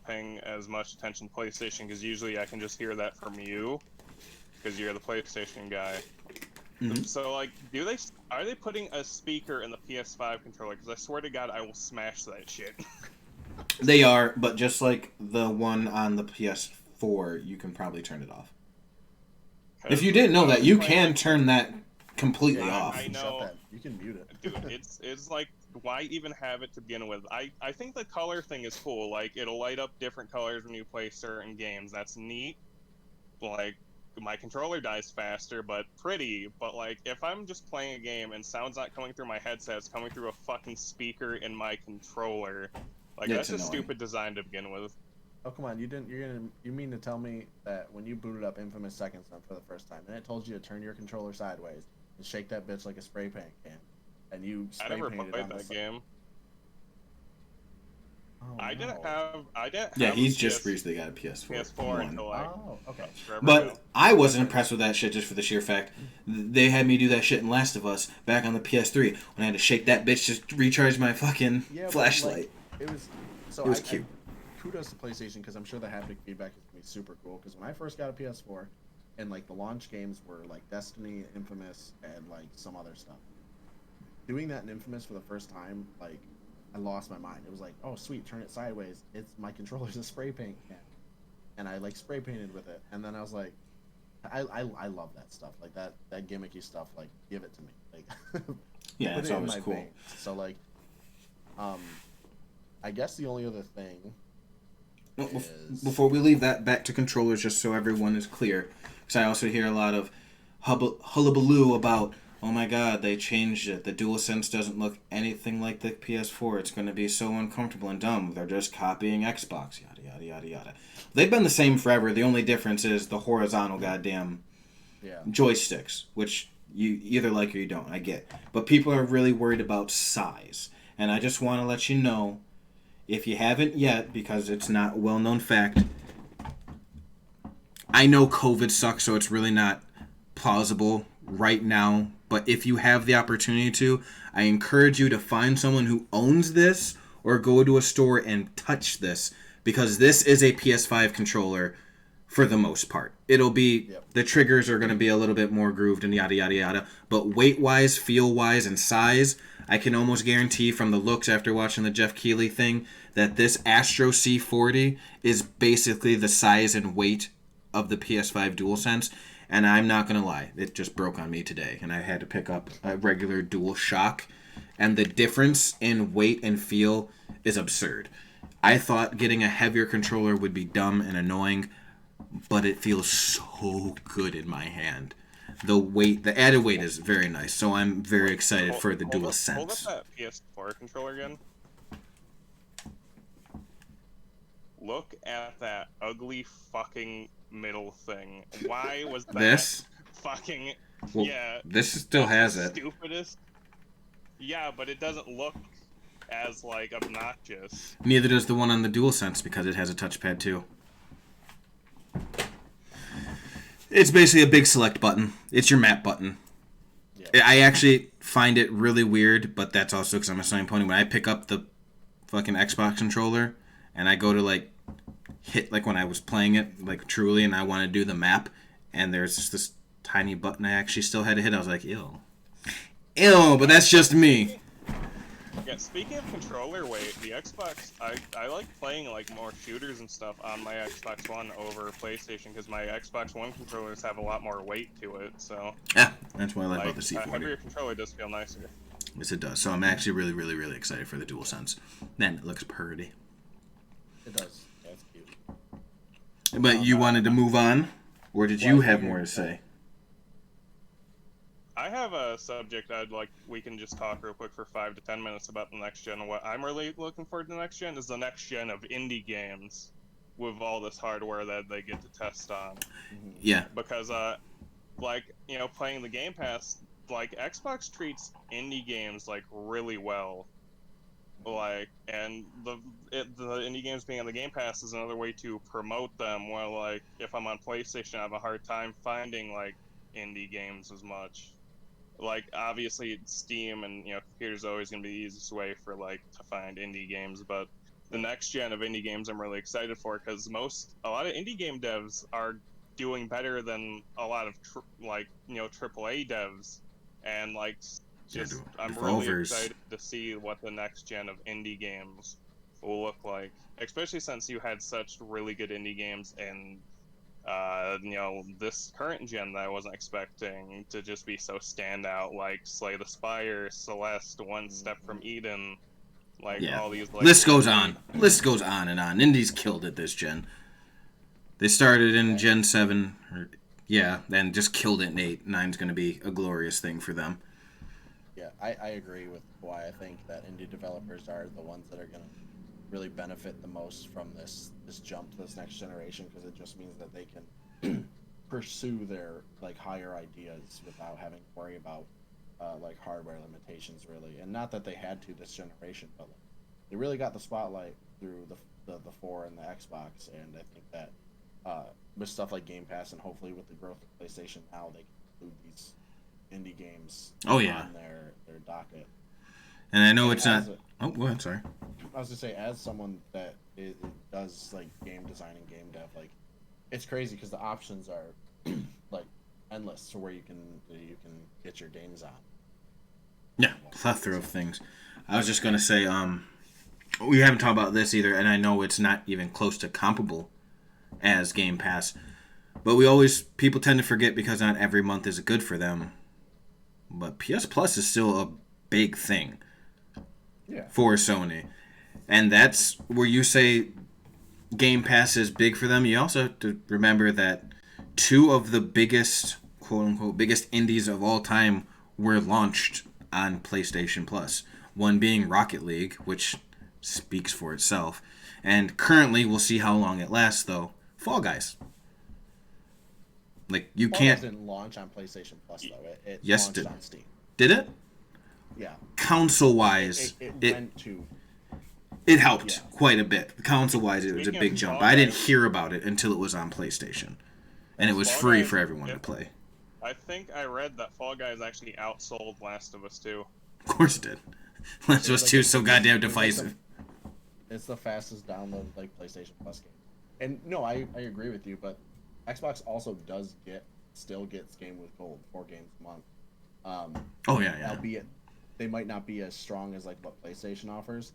paying as much attention to PlayStation because usually I can just hear that from you because you're the PlayStation guy. Mhm. So like, are they putting a speaker in the PS5 controller? Because I swear to God, I will smash that shit. They are, but just like the one on the PS4, you can probably turn it off. If you didn't know that, you can turn that completely Yeah, off. I you can know. shut that. You can mute it. Dude, it's like, why even have it to begin with? I think the color thing is cool. Like, it'll light up different colors when you play certain games. That's neat. Like, my controller dies faster, but pretty. But, like, if I'm just playing a game and sound's not coming through my headset, it's coming through a fucking speaker in my controller. Like, Yeah, that's it's a annoying. stupid design to begin with. Oh come on! You mean to tell me that when you booted up Infamous Second Son for the first time, and it told you to turn your controller sideways and shake that bitch like a spray paint can, and you I spray never painted played on that the game. Oh, I didn't no. have Yeah, a he's just recently got a PS4. PS4 One. until like Oh, okay. forever ago. But I wasn't impressed with that shit just for the sheer fact they had me do that shit in Last of Us back on the PS3 when I had to shake that bitch to recharge my fucking Yeah, but flashlight. like it was. So It was I cute. kudos to PlayStation because I'm sure the haptic feedback is gonna be super cool. Because when I first got a PS4, and like the launch games were like Destiny, Infamous, and like some other stuff. Doing that in Infamous for the first time, like I lost my mind. It was like, oh sweet, turn it sideways. It's my controller's a spray paint can, and I like spray painted with it. And then I was like, I love that stuff, like that gimmicky stuff. Like give it to me, like Yeah, put it's it in always my cool. veins. So like, um, I guess the only other thing Well, is before we leave that back to controllers, just so everyone is clear, because I also hear a lot of hullabaloo about, oh my god, they changed it. The DualSense doesn't look anything like the PS4. It's going to be so uncomfortable and dumb. They're just copying Xbox, yada, yada, yada, yada. They've been the same forever. The only difference is the horizontal goddamn yeah. joysticks, which you either like or you don't. I get. But people are really worried about size. And I just want to let you know, if you haven't yet, because it's not a well-known fact, I know COVID sucks, so it's really not plausible right now. But if you have the opportunity to, I encourage you to find someone who owns this or go to a store and touch this, because this is a PS5 controller for the most part. It'll be, Yep. the triggers are going to be a little bit more grooved and yada yada yada, but weight wise, feel wise, and size, I can almost guarantee from the looks after watching the Jeff Keighley thing that this Astro C40 is basically the size and weight of the PS5 DualSense. And I'm not gonna lie, it just broke on me today, and I had to pick up a regular DualShock, and the difference in weight and feel is absurd. I thought getting a heavier controller would be dumb and annoying, but it feels so good in my hand. The added weight is very nice, so I'm very excited for the Hold up DualSense. that PS4 controller again. Look at that ugly fucking middle thing. Why was that This, fucking well, yeah? this still That's has the it. stupidest. Yeah, but it doesn't look as like obnoxious. Neither does the one on the DualSense because it has a touchpad too. It's basically a big select button. It's your map button. Yeah. I actually find it really weird, but that's also because I'm a Sony pony. When I pick up the fucking Xbox controller and I go to like hit, like when I was playing it like truly, and I want to do the map, and there's just this tiny button I actually still had to hit. I was like, ew, but that's just me. Yeah, speaking of controller weight, the Xbox, I like playing like more shooters and stuff on my Xbox One over PlayStation because my Xbox One controllers have a lot more weight to it. So Yeah, that's what I like like about the a heavier C40. controller does feel nicer. Yes, it does. So I'm actually really, really, really excited for the DualSense. Man, it looks pretty. It does. That's cute. But you wanted to move on, or did you Well, I have figured- more to say? I have a subject I'd like we can just talk real quick for 5 to 10 minutes about the next gen. What I'm really looking forward to the next gen is the next gen of indie games with all this hardware that they get to test on. Yeah, Because like, you know, playing the Game Pass, like Xbox treats indie games like really well. Like, and the indie games being on the Game Pass is another way to promote them. Where like, if I'm on PlayStation, I have a hard time finding like indie games as much. Like, obviously, Steam and you know, computer's always gonna be the easiest way for like to find indie games. But the next gen of indie games, I'm really excited for because a lot of indie game devs are doing better than a lot of like you know AAA devs, and like just I'm really Devolvers. excited to see what the next gen of indie games will look like, especially since you had such really good indie games and you know, this current gen that I wasn't expecting to just be so standout, like Slay the Spire, Celeste, One Step from Eden, like yeah. all these. Like, List goes on. List goes on and on. Indies killed it this gen. They started in Gen 7, and just killed it in 8. 9's going to be a glorious thing for them. Yeah, I agree with why I think that indie developers are the ones that are going to really benefit the most from this jump to this next generation because it just means that they can pursue their like higher ideas without having to worry about like hardware limitations really, and not that they had to this generation, but like, they really got the spotlight through the 4 and the Xbox, and I think that with stuff like Game Pass and hopefully with the growth of PlayStation now, they can include these indie games Oh, yeah. on their docket. And I know it's not. As a- Oh, go ahead. Sorry. I was gonna say, as someone that it does like game design and game dev, like it's crazy because the options are like endless to where you can get your games on. Yeah, plethora of things. I was just gonna say, we haven't talked about this either, and I know it's not even close to comparable as Game Pass, but people tend to forget because not every month is good for them. But PS Plus is still a big thing Yeah. for Sony, and that's where you say Game Pass is big for them. You also have to remember that 2 of the biggest, quote unquote, biggest indies of all time were launched on PlayStation Plus. One being Rocket League, which speaks for itself, and currently we'll see how long it lasts though. Fall Guys. Like you Fall can't. Guys didn't launch on PlayStation Plus though. It Yes, launched did. on Steam. Did it? Yeah. Console wise, It it went to. it helped Yeah. quite a bit. Console wise, it was a Speaking big of jump. Fall I didn't Guys- hear about it until it was on PlayStation, and it was Fall free Guys- for everyone to if- play. I think I read that Fall Guys actually outsold Last of Us 2. Of course it did. Last of Us 2 is so goddamn It's like divisive. It's the fastest download like PlayStation Plus game. And no, I agree with you, but Xbox also still gets Game with Gold, 4 games a month. Oh yeah. Albeit they might not be as strong as like what PlayStation offers,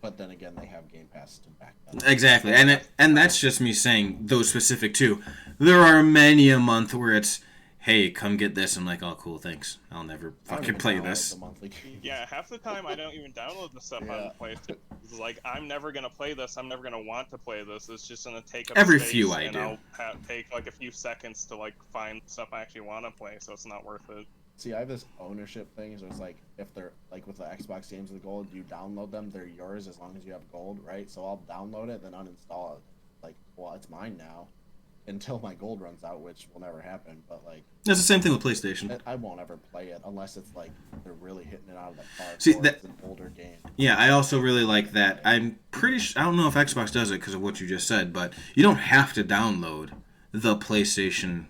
but then again they have Game Pass to back that up. Exactly, and that's just me saying those specific 2. There are many a month where it's, hey, come get this. I'm like, oh, cool, thanks. I'll never I don't fucking even play download this. the monthly games. Yeah, half the time I don't even download the stuff Yeah. on PlayStation. It's like I'm never gonna play this. I'm never gonna want to play this. It's just gonna take up Every space, few I and do. I'll take like a few seconds to like find stuff I actually want to play, so it's not worth it. See, I have this ownership thing, so it's like if they're like with the Xbox games with gold, you download them, they're yours as long as you have gold, right? So I'll download it, then uninstall it. Like, well, it's mine now, until my gold runs out, which will never happen. But like, It's the same thing with PlayStation. I won't ever play it unless it's like they're really hitting it out of the park. See, or that- it's an older game. Yeah, I also really like that. I'm pretty sure, I don't know if Xbox does it because of what you just said, but you don't have to download the PlayStation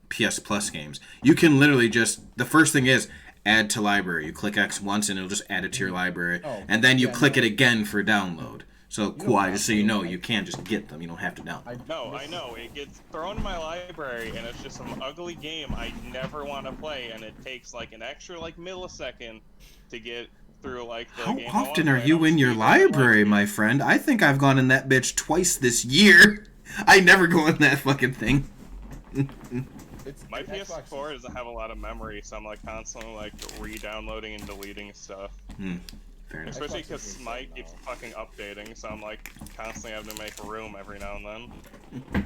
PS Plus games. You can literally just, the first thing is add to library. You click X once and it'll just add it to your library. Oh, And then you yeah, click no. it again for download. So, don't cool, have just so to, you know, like- you can just get them. You don't have to download. No, I know. It gets thrown in my library, and it's just some ugly game I never want to play, and it takes like an extra like millisecond to get through like the How game I often wanna are play. you I'm in your speeding it, like, library, my friend? I think I've gone in that bitch twice this year. I never go in that fucking thing. My Xbox PS4 doesn't have a lot of memory, so I'm like constantly like re-downloading and deleting stuff. Fair enough. Especially Xbox is because insane Mike keeps now. fucking updating, so I'm like constantly having to make room every now and then.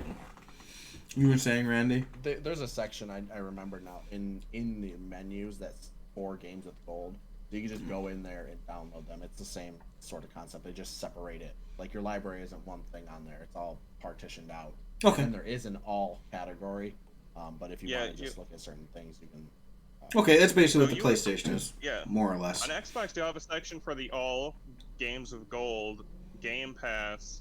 You were saying, Randy? There's a section I remember now in the menus that's 4 games with gold. So you can just go in there and download them. It's the same sort of concept. They just separate it. Like your library isn't one thing on there. It's all partitioned out. Okay. And there is an all category. But if you Yeah, want to just you- look at certain things, you can. Okay, that's basically So what the you- PlayStation is, Yeah. more or less. On Xbox, you have a section for the all games of gold, Game Pass,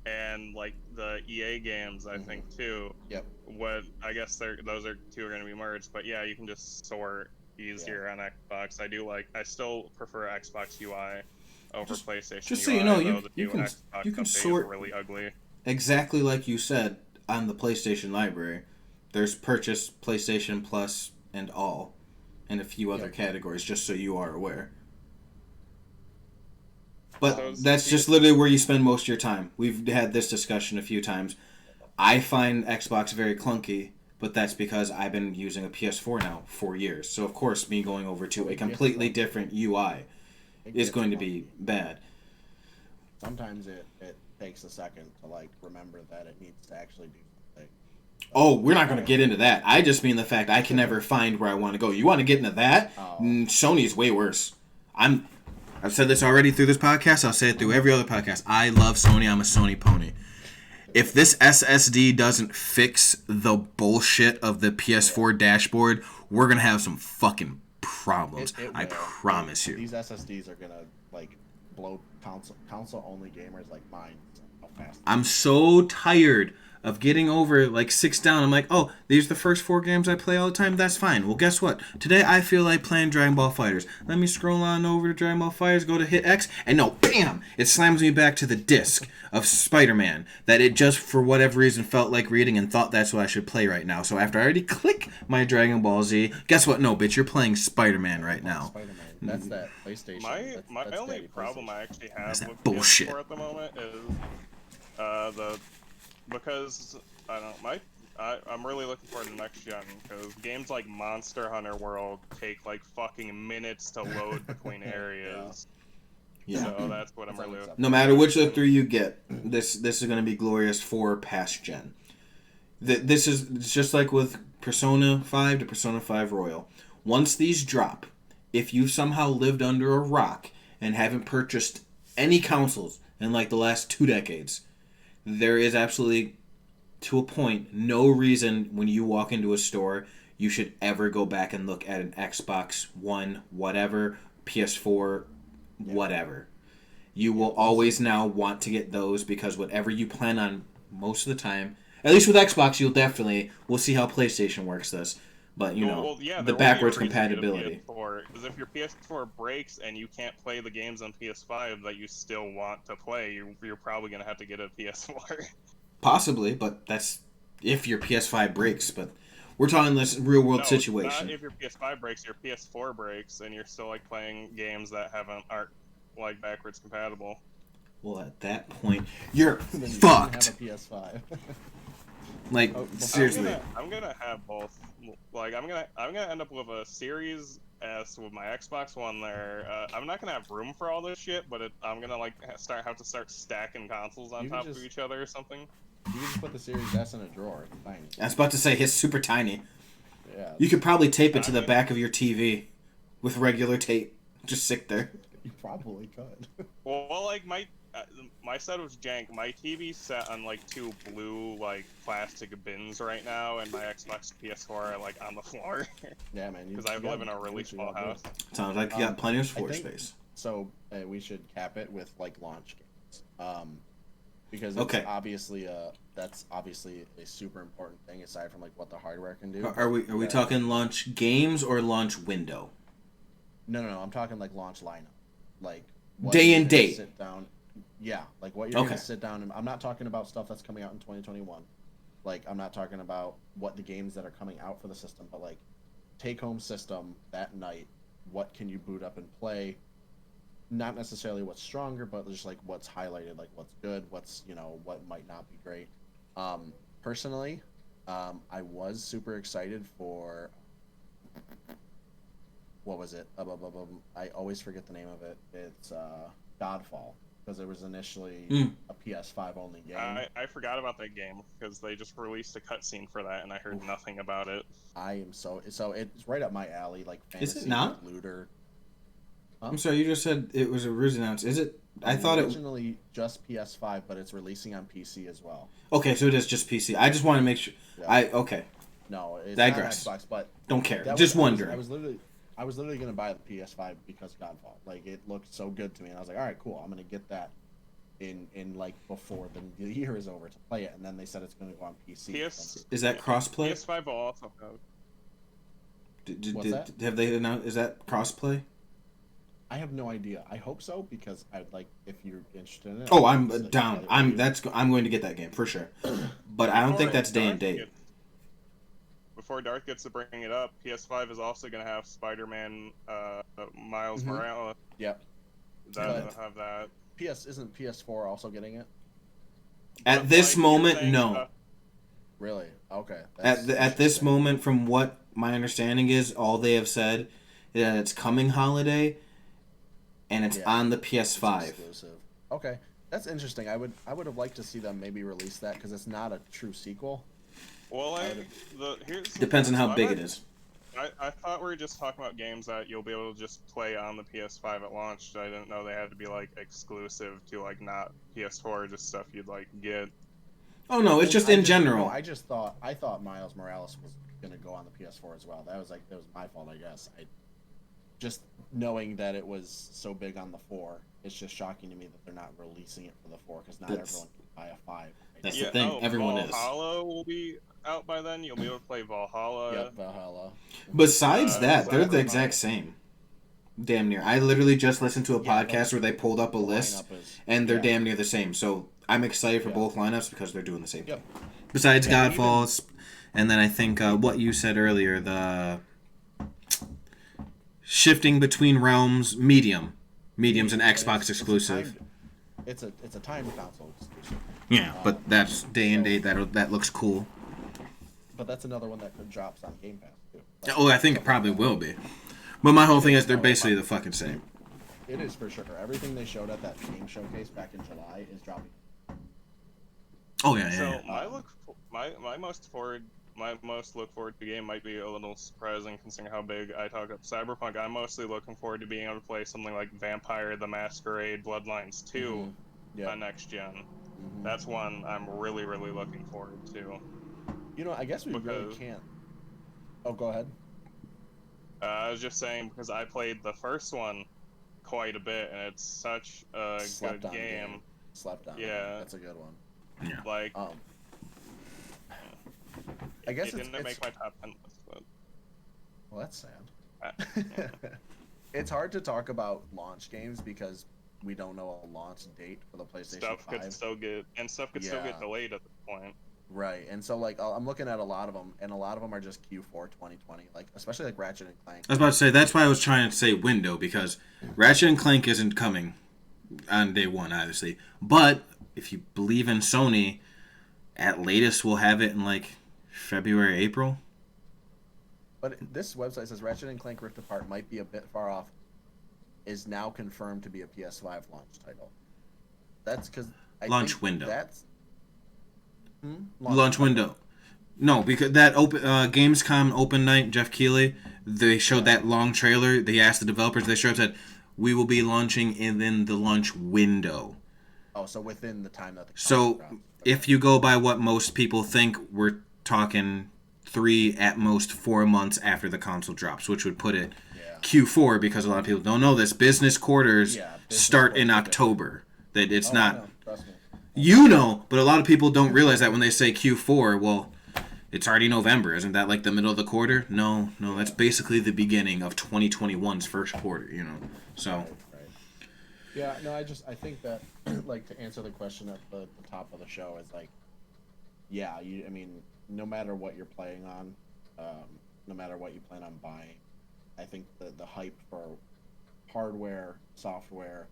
and like the EA games, I think too. Yep. What I guess those are 2 are going to be merged, but yeah, you can just sort easier on Xbox. I still prefer Xbox UI over Just- PlayStation. just so UI, you know, though you the you new can Xbox you can update is sort really ugly. exactly like you said on the PlayStation library. There's purchase, PlayStation Plus, and all, and a few other Yep. categories, just so you are aware. But Those- that's just literally where you spend most of your time. We've had this discussion a few times. I find Xbox very clunky, but that's because I've been using a PS4 now for years. So of course, me going over to a completely different UI It is gets going to clunky. be bad. Sometimes it takes a second to like remember that it needs to actually do something. Oh, we're not going to get into that. I just mean the fact I can never find where I want to go. You want to get into that? Oh. Sony's way worse. I've said this already through this podcast. I'll say it through every other podcast. I love Sony. I'm a Sony pony. If this SSD doesn't fix the bullshit of the PS4 dashboard, we're going to have some fucking problems. It I will. promise you. These SSDs are gonna like blow console only gamers like mine. How fast? I'm so tired of getting over like 6 down. I'm like, oh, these are the first 4 games I play all the time. That's fine. Well, guess what? Today I feel like playing Dragon Ball Fighters. Let me scroll on over to Dragon Ball Fighters, go to hit X, and no, bam! It slams me back to the disc of Spider-Man that it just for whatever reason felt like reading and thought that's what I should play right now. So after I already click my Dragon Ball Z, guess what? No, bitch, you're playing Spider-Man right now. Spider-Man. That's that PlayStation. My That's only Daddy problem I actually have That's that with bullshit. PS4 at the moment is because I don't I'm really looking forward to next gen because games like Monster Hunter World take like fucking minutes to load between areas. Yeah. So that's what I'm That's really. unacceptable. No matter which of the 3 you get, this is going to be glorious for past gen. This is it's just like with Persona 5 to Persona 5 Royal. Once these drop, if you've somehow lived under a rock and haven't purchased any consoles in like the last 2 decades, there is absolutely, to a point, no reason when you walk into a store you should ever go back and look at an Xbox One, whatever, PS4, whatever. You will always now want to get those because whatever you plan on most of the time, at least with Xbox, you'll definitely, we'll see how PlayStation works this, but you know, Yeah, the there will be a backwards reason to get a compatibility. PS4, because if your PS4 breaks and you can't play the games on PS5 that you still want to play, you're probably gonna have to get a PS4. Possibly, but that's if your PS5 breaks, but we're talking this real world No, situation. not if your PS5 breaks, your PS4 breaks, and you're still like playing games that aren't like backwards compatible. Well, at that point, you're Then you fucked. Have a PS5. Like, Oh, seriously. I'm gonna have both. Like I'm gonna end up with a Series S with my Xbox One there. I'm not gonna have room for all this shit, but I'm gonna like have to start stacking consoles on You can top just- of each other or something. You can just put the Series S in a drawer. It's tiny. I was about to say, it's super tiny. Yeah. You could probably tape it to the I mean- back of your TV with regular tape. Just stick there. You probably could. Well, like my setup was jank. My TV's set on like 2 blue like plastic bins right now, and my Xbox PS4 are like on the floor Yeah, man. because I live in a really small house. Sounds like you got plenty of floor think- space. So we should cap it with like launch games, because it's Okay. obviously that's obviously a super important thing aside from like what the hardware can do. Are we Yeah. talking launch games or launch window? No. I'm talking like launch lineup, like Day you're and gonna date. Sit down. Yeah, like what you're Okay. gonna sit down and I'm not talking about stuff that's coming out in 2021. Like I'm not talking about what the games that are coming out for the system, but like take home system that night. What can you boot up and play? Not necessarily what's stronger, but just like what's highlighted, like what's good, what's what might not be great. Personally, I was super excited for what was it? I always forget the name of it. It's Godfall because it was initially a PS5 only game. I forgot about that game because they just released a cutscene for that, and I heard nothing about it. I am so it's right up my alley, like fantasy Is it not? looter. I'm sorry, you just said it was originally announced. Is it? I thought it. originally just PS5, but it's releasing on PC as well. Okay, so it is just PC. I just want to make sure. Yeah. Okay, No, it's Digress. not Xbox, but don't care. that Just was, wondering. I was literally gonna buy the PS5 because Godfall. Like it looked so good to me, and I was like, all right, cool. I'm gonna get that in like before the year is over to play it, and then they said it's gonna go on PC. Is that crossplay? PS5 will also have. What's that? Have they announced? Is that crossplay? I have no idea. I hope so because I'd like if you're interested in it. Oh, I'd I'm like to down. play it I'm with you. I'm going to get that game for sure. But I don't think Before that's day and Darth date. gets- Before Darth gets to bring it up, PS5 is also going to have Spider-Man Miles Mhm. Morales. Yep. That'll But- have that. Isn't PS4 also getting it? At But, this like, you're moment, saying, no. Really? Okay. At this interesting. moment, from what my understanding is, all they have said is that it's coming holiday, and it's Yeah. on the It's PS5. exclusive. Okay, that's interesting. I would have liked to see them maybe release that because it's not a true sequel. Well, I here's Depends on how so big I it is. I thought we were just talking about games that you'll be able to just play on the PS5 at launch. I didn't know they had to be like exclusive to like not PS4, just stuff you'd like get. Oh no, it's just in general. No, I thought Miles Morales was gonna go on the PS4 as well. That was my fault, I guess. just knowing that it was so big on the 4, it's just shocking to me that they're not releasing it for the 4 because not everyone can buy a 5. Right? That's the thing. Everyone is. Valhalla will be out by then. You'll be able to play Valhalla. Yep, Valhalla. Besides that, they're the exact same. Damn near. I literally just listened to a podcast where they pulled up a list, and they're damn near the same. So I'm excited for both lineups because they're doing the same thing. Besides Godfall, and then I think what you said earlier, the shifting between realms, Medium's an Xbox exclusive. It's a timed console exclusive. Yeah, but that's day and date. That looks cool. But that's another one that drops on Game Pass too. I think it probably will be. But my whole thing is they're basically the fucking same. It is for sure. Everything they showed at that game showcase back in July is dropping. Oh yeah. So my most look forward to game might be a little surprising considering how big I talk up Cyberpunk. I'm mostly looking forward to being able to play something like Vampire the Masquerade Bloodlines 2 on next gen. Mm-hmm. That's one I'm really looking forward to. I guess we really can't. Oh, go ahead. I was just saying because I played the first one quite a bit, and it's such a good game. Slept on. Yeah, that's a good one. Yeah. Like, I guess it didn't make my top 10 list, but well, that's sad. It's hard to talk about launch games because we don't know a launch date for the PlayStation 5. Stuff could still get delayed at this point. Right, and so like I'm looking at a lot of them, and a lot of them are just Q4 2020, like especially like Ratchet and Clank. I was about to say that's why I was trying to say window because Ratchet and Clank isn't coming on day one, obviously. But if you believe in Sony, at latest we'll have it in like February, April. But this website says Ratchet and Clank Rift Apart might be a bit far off. Is now confirmed to be a PS5 launch title. That's because launch window. That's launch window. No, because that Gamescom open night, Jeff Keighley, they showed that long trailer. They asked the developers. They showed said we will be launching in the launch window. Oh, so within the time that the so if you go by what most people think, we're talking 3 at most 4 months after the console drops, which would put it Q4 because a lot of people don't know this. Business quarters start in October. That it's not. Trust me. But a lot of people don't realize that when they say Q4, well, it's already November. Isn't that like the middle of the quarter? No, that's basically the beginning of 2021's first quarter, So. Right. Yeah, no, I think that, like, to answer the question at the top of the show is like, no matter what you're playing on, no matter what you plan on buying, I think the hype for hardware, software,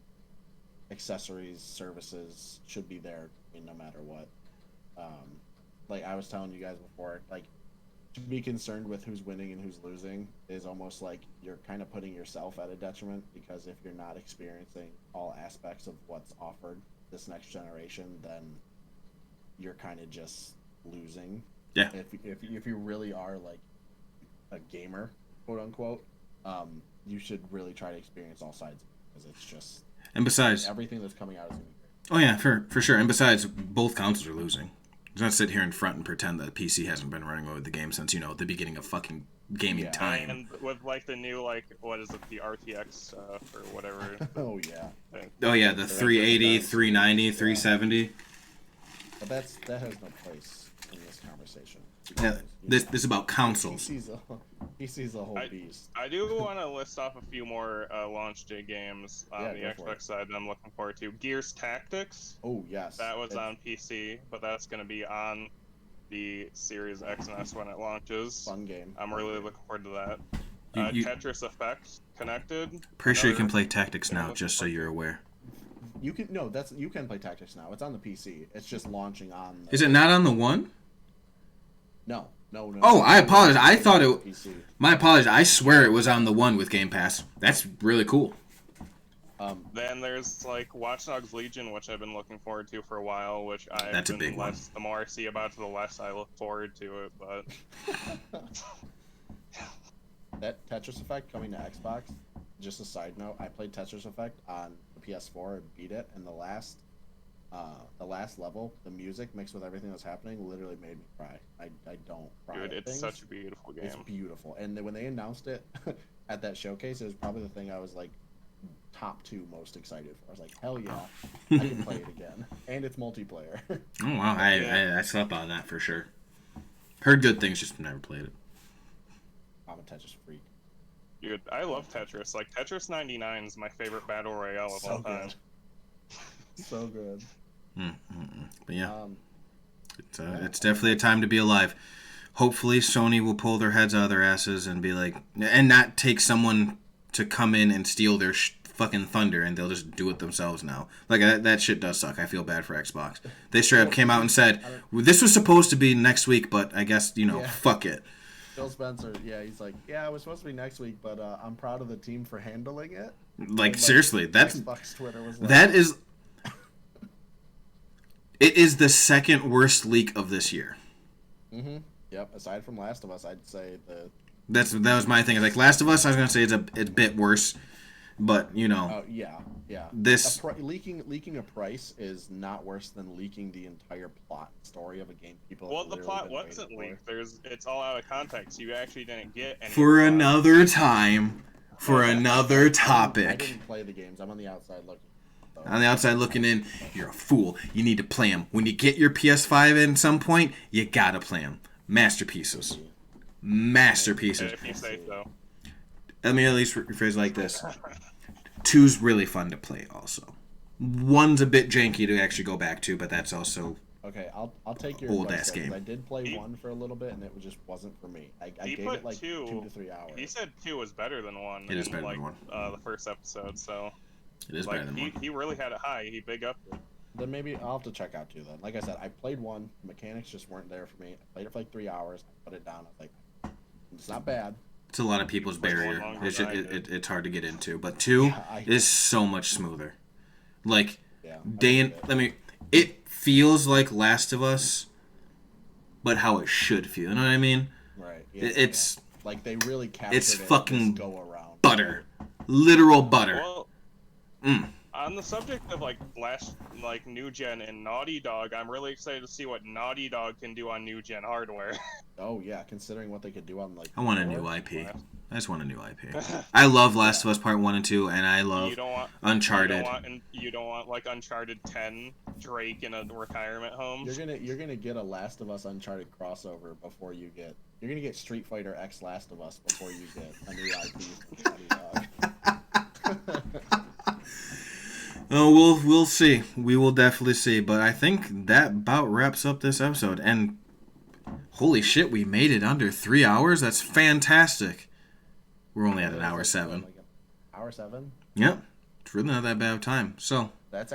accessories, services should be there no matter what. Like I was telling you guys before, like to be concerned with who's winning and who's losing is almost like you're kind of putting yourself at a detriment because if you're not experiencing all aspects of what's offered this next generation, then you're kind of just losing. Yeah. If you really are like a gamer, quote unquote, you should really try to experience all sides because it's just. And besides, everything that's coming out is going to be great. Oh yeah, for sure. And besides, both consoles are losing. Let's not sit here in front and pretend that PC hasn't been running with the game since the beginning of fucking gaming time. And with like the new what is it, the RTX stuff or whatever. Oh yeah. Oh yeah, the 380, 390, 370. But that has no place in this conversation. Yeah, this is about consoles. PC's a whole beast. I do want to list off a few more launch day games on the Xbox side that I'm looking forward to. Gears Tactics. Oh yes. That was on PC, but that's going to be on the Series X and S when it launches. Fun game. I'm really looking forward to that. Tetris Effect Connected. Pretty sure you can play Tactics now, just so you're aware. You can play Tactics now. It's on the PC. It's just launching on. Is it not on the One? No. Oh, I apologize. I thought it. PC. My apologies. I swear it was on the One with Game Pass. That's really cool. Then there's like Watch Dogs Legion, which I've been looking forward to for a while. That's a big one. The more I see about it, the less I look forward to it. But that Tetris Effect coming to Xbox. Just a side note, I played Tetris Effect on the PS4 and beat it, and the last level, the music mixed with everything that's happening literally made me cry. I don't cry. Dude, it's such a beautiful game. It's beautiful. And when they announced it, at that showcase, it was probably the thing I was like top 2 most excited for. I was like, hell yeah, I can play it again, and it's multiplayer. Oh wow, I slept on that for sure. Heard good things, just never played it. I'm a Tetris freak. Dude, I love Tetris. Like Tetris 99 is my favorite battle royale of all time. So good. But yeah, it's definitely a time to be alive. Hopefully, Sony will pull their heads out of their asses and be like, and not take someone to come in and steal their fucking thunder, and they'll just do it themselves now. Like that shit does suck. I feel bad for Xbox. They straight up came out and said this was supposed to be next week, but I guess fuck it. Phil Spencer, he's like, it was supposed to be next week, but I'm proud of the team for handling it. Like seriously, that's Xbox Twitter was like, that is. It is the second worst leak of this year. Yep. Aside from Last of Us, I'd say that was my thing. Like Last of Us, I was gonna say it's a bit worse, but Oh yeah. This leaking a price is not worse than leaking the entire plot story of a game. Well, the plot wasn't leaked. It's all out of context. You actually didn't get any. For another time, for another topic. I didn't play the games. I'm on the outside looking. On the outside looking in, you're a fool. You need to play them. When you get your PS5 at some point, you gotta play them. Masterpieces. If you say so. Let me at least rephrase like this. 2's really fun to play also. 1's a bit janky to actually go back to, but that's also okay. I'll take your old ass game. I did play 1 for a little bit, and it just wasn't for me. I gave it like 2 to 3 hours. He said 2 was better than 1. It is better than 1. The first episode, so it is better than 1. He really had it high. He big up it. Then maybe I'll have to check out 2 then. Like I said, I played 1. The mechanics just weren't there for me. I played it for like 3 hours. I put it down. I was like, it's not bad. It's a lot of people's barrier. It's hard to get into, but 2 is so much smoother. Like it feels like Last of Us, but how it should feel. You know what I mean? Right. It's like they really captured it's fucking go around butter, literal butter. Well, on the subject of new gen and Naughty Dog, I'm really excited to see what Naughty Dog can do on new gen hardware. Oh yeah, considering what they could do on I want a new IP. I just want a new IP. I love Last of Us Part 1 and 2, and I love Uncharted. You don't want like Uncharted 10 Drake in a retirement home. You're gonna get a Last of Us Uncharted crossover before you get. You're gonna get Street Fighter X Last of Us before you get a new IP from Naughty Dog. Oh, we'll see. We will definitely see. But I think that about wraps up this episode. And holy shit, we made it under 3 hours. That's fantastic. We're only at an hour 7. Hour 7? Yep. It's really not that bad of time. So that's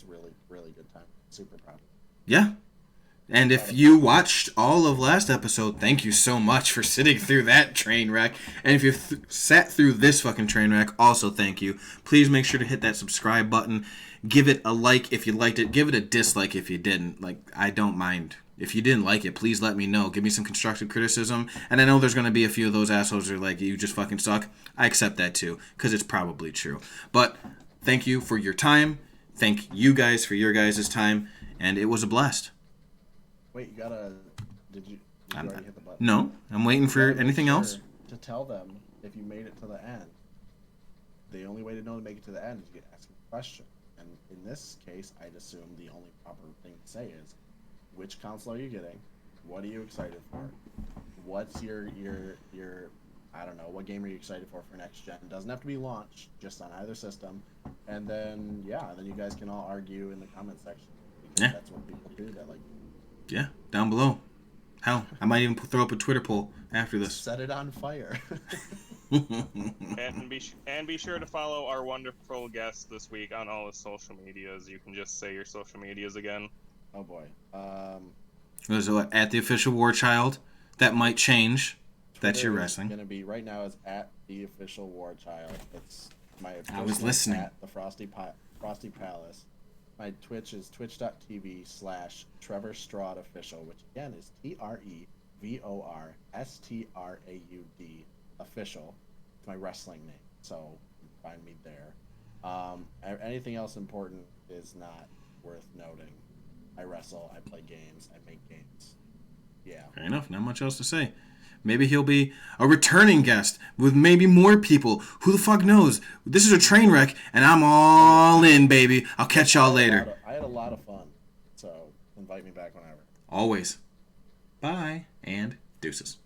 really, really good time. Super proud. Yeah. And if you watched all of last episode, thank you so much for sitting through that train wreck. And if you sat through this fucking train wreck, also thank you. Please make sure to hit that subscribe button. Give it a like if you liked it. Give it a dislike if you didn't. Like, I don't mind. If you didn't like it, please let me know. Give me some constructive criticism. And I know there's going to be a few of those assholes who are like, you just fucking suck. I accept that too, because it's probably true. But thank you for your time. Thank you guys for your guys' time. And it was a blast. Wait, did you already hit the button? No, I'm waiting for anything else. To tell them if you made it to the end. The only way to know to make it to the end is you ask a question. And in this case, I'd assume the only proper thing to say is, which console are you getting? What are you excited for? What's your I don't know, what game are you excited for next gen? It doesn't have to be launched, just on either system. And then then you guys can all argue in the comment section. Because that's what people do that like. Yeah, down below. Hell, I might even throw up a Twitter poll after this. Set it on fire. and be sure to follow our wonderful guest this week on all his social medias. You can just say your social medias again. Oh boy. Was it at the official War Child? That might change. That's your Twitter wrling. Gonna be right now is at the official War Child. It's my. I was listening. At the Frosty Palace. My Twitch is twitch.tv/Trevor Stroud Official, which again is TrevorStraud Official. It's my wrestling name, so you can find me there. Anything else important is not worth noting. I wrestle, I play games, I make games. Yeah. Fair enough. Not much else to say. Maybe he'll be a returning guest with maybe more people. Who the fuck knows? This is a train wreck, and I'm all in, baby. I'll catch y'all later. I had a lot of fun. So invite me back whenever. Always. Bye, and deuces.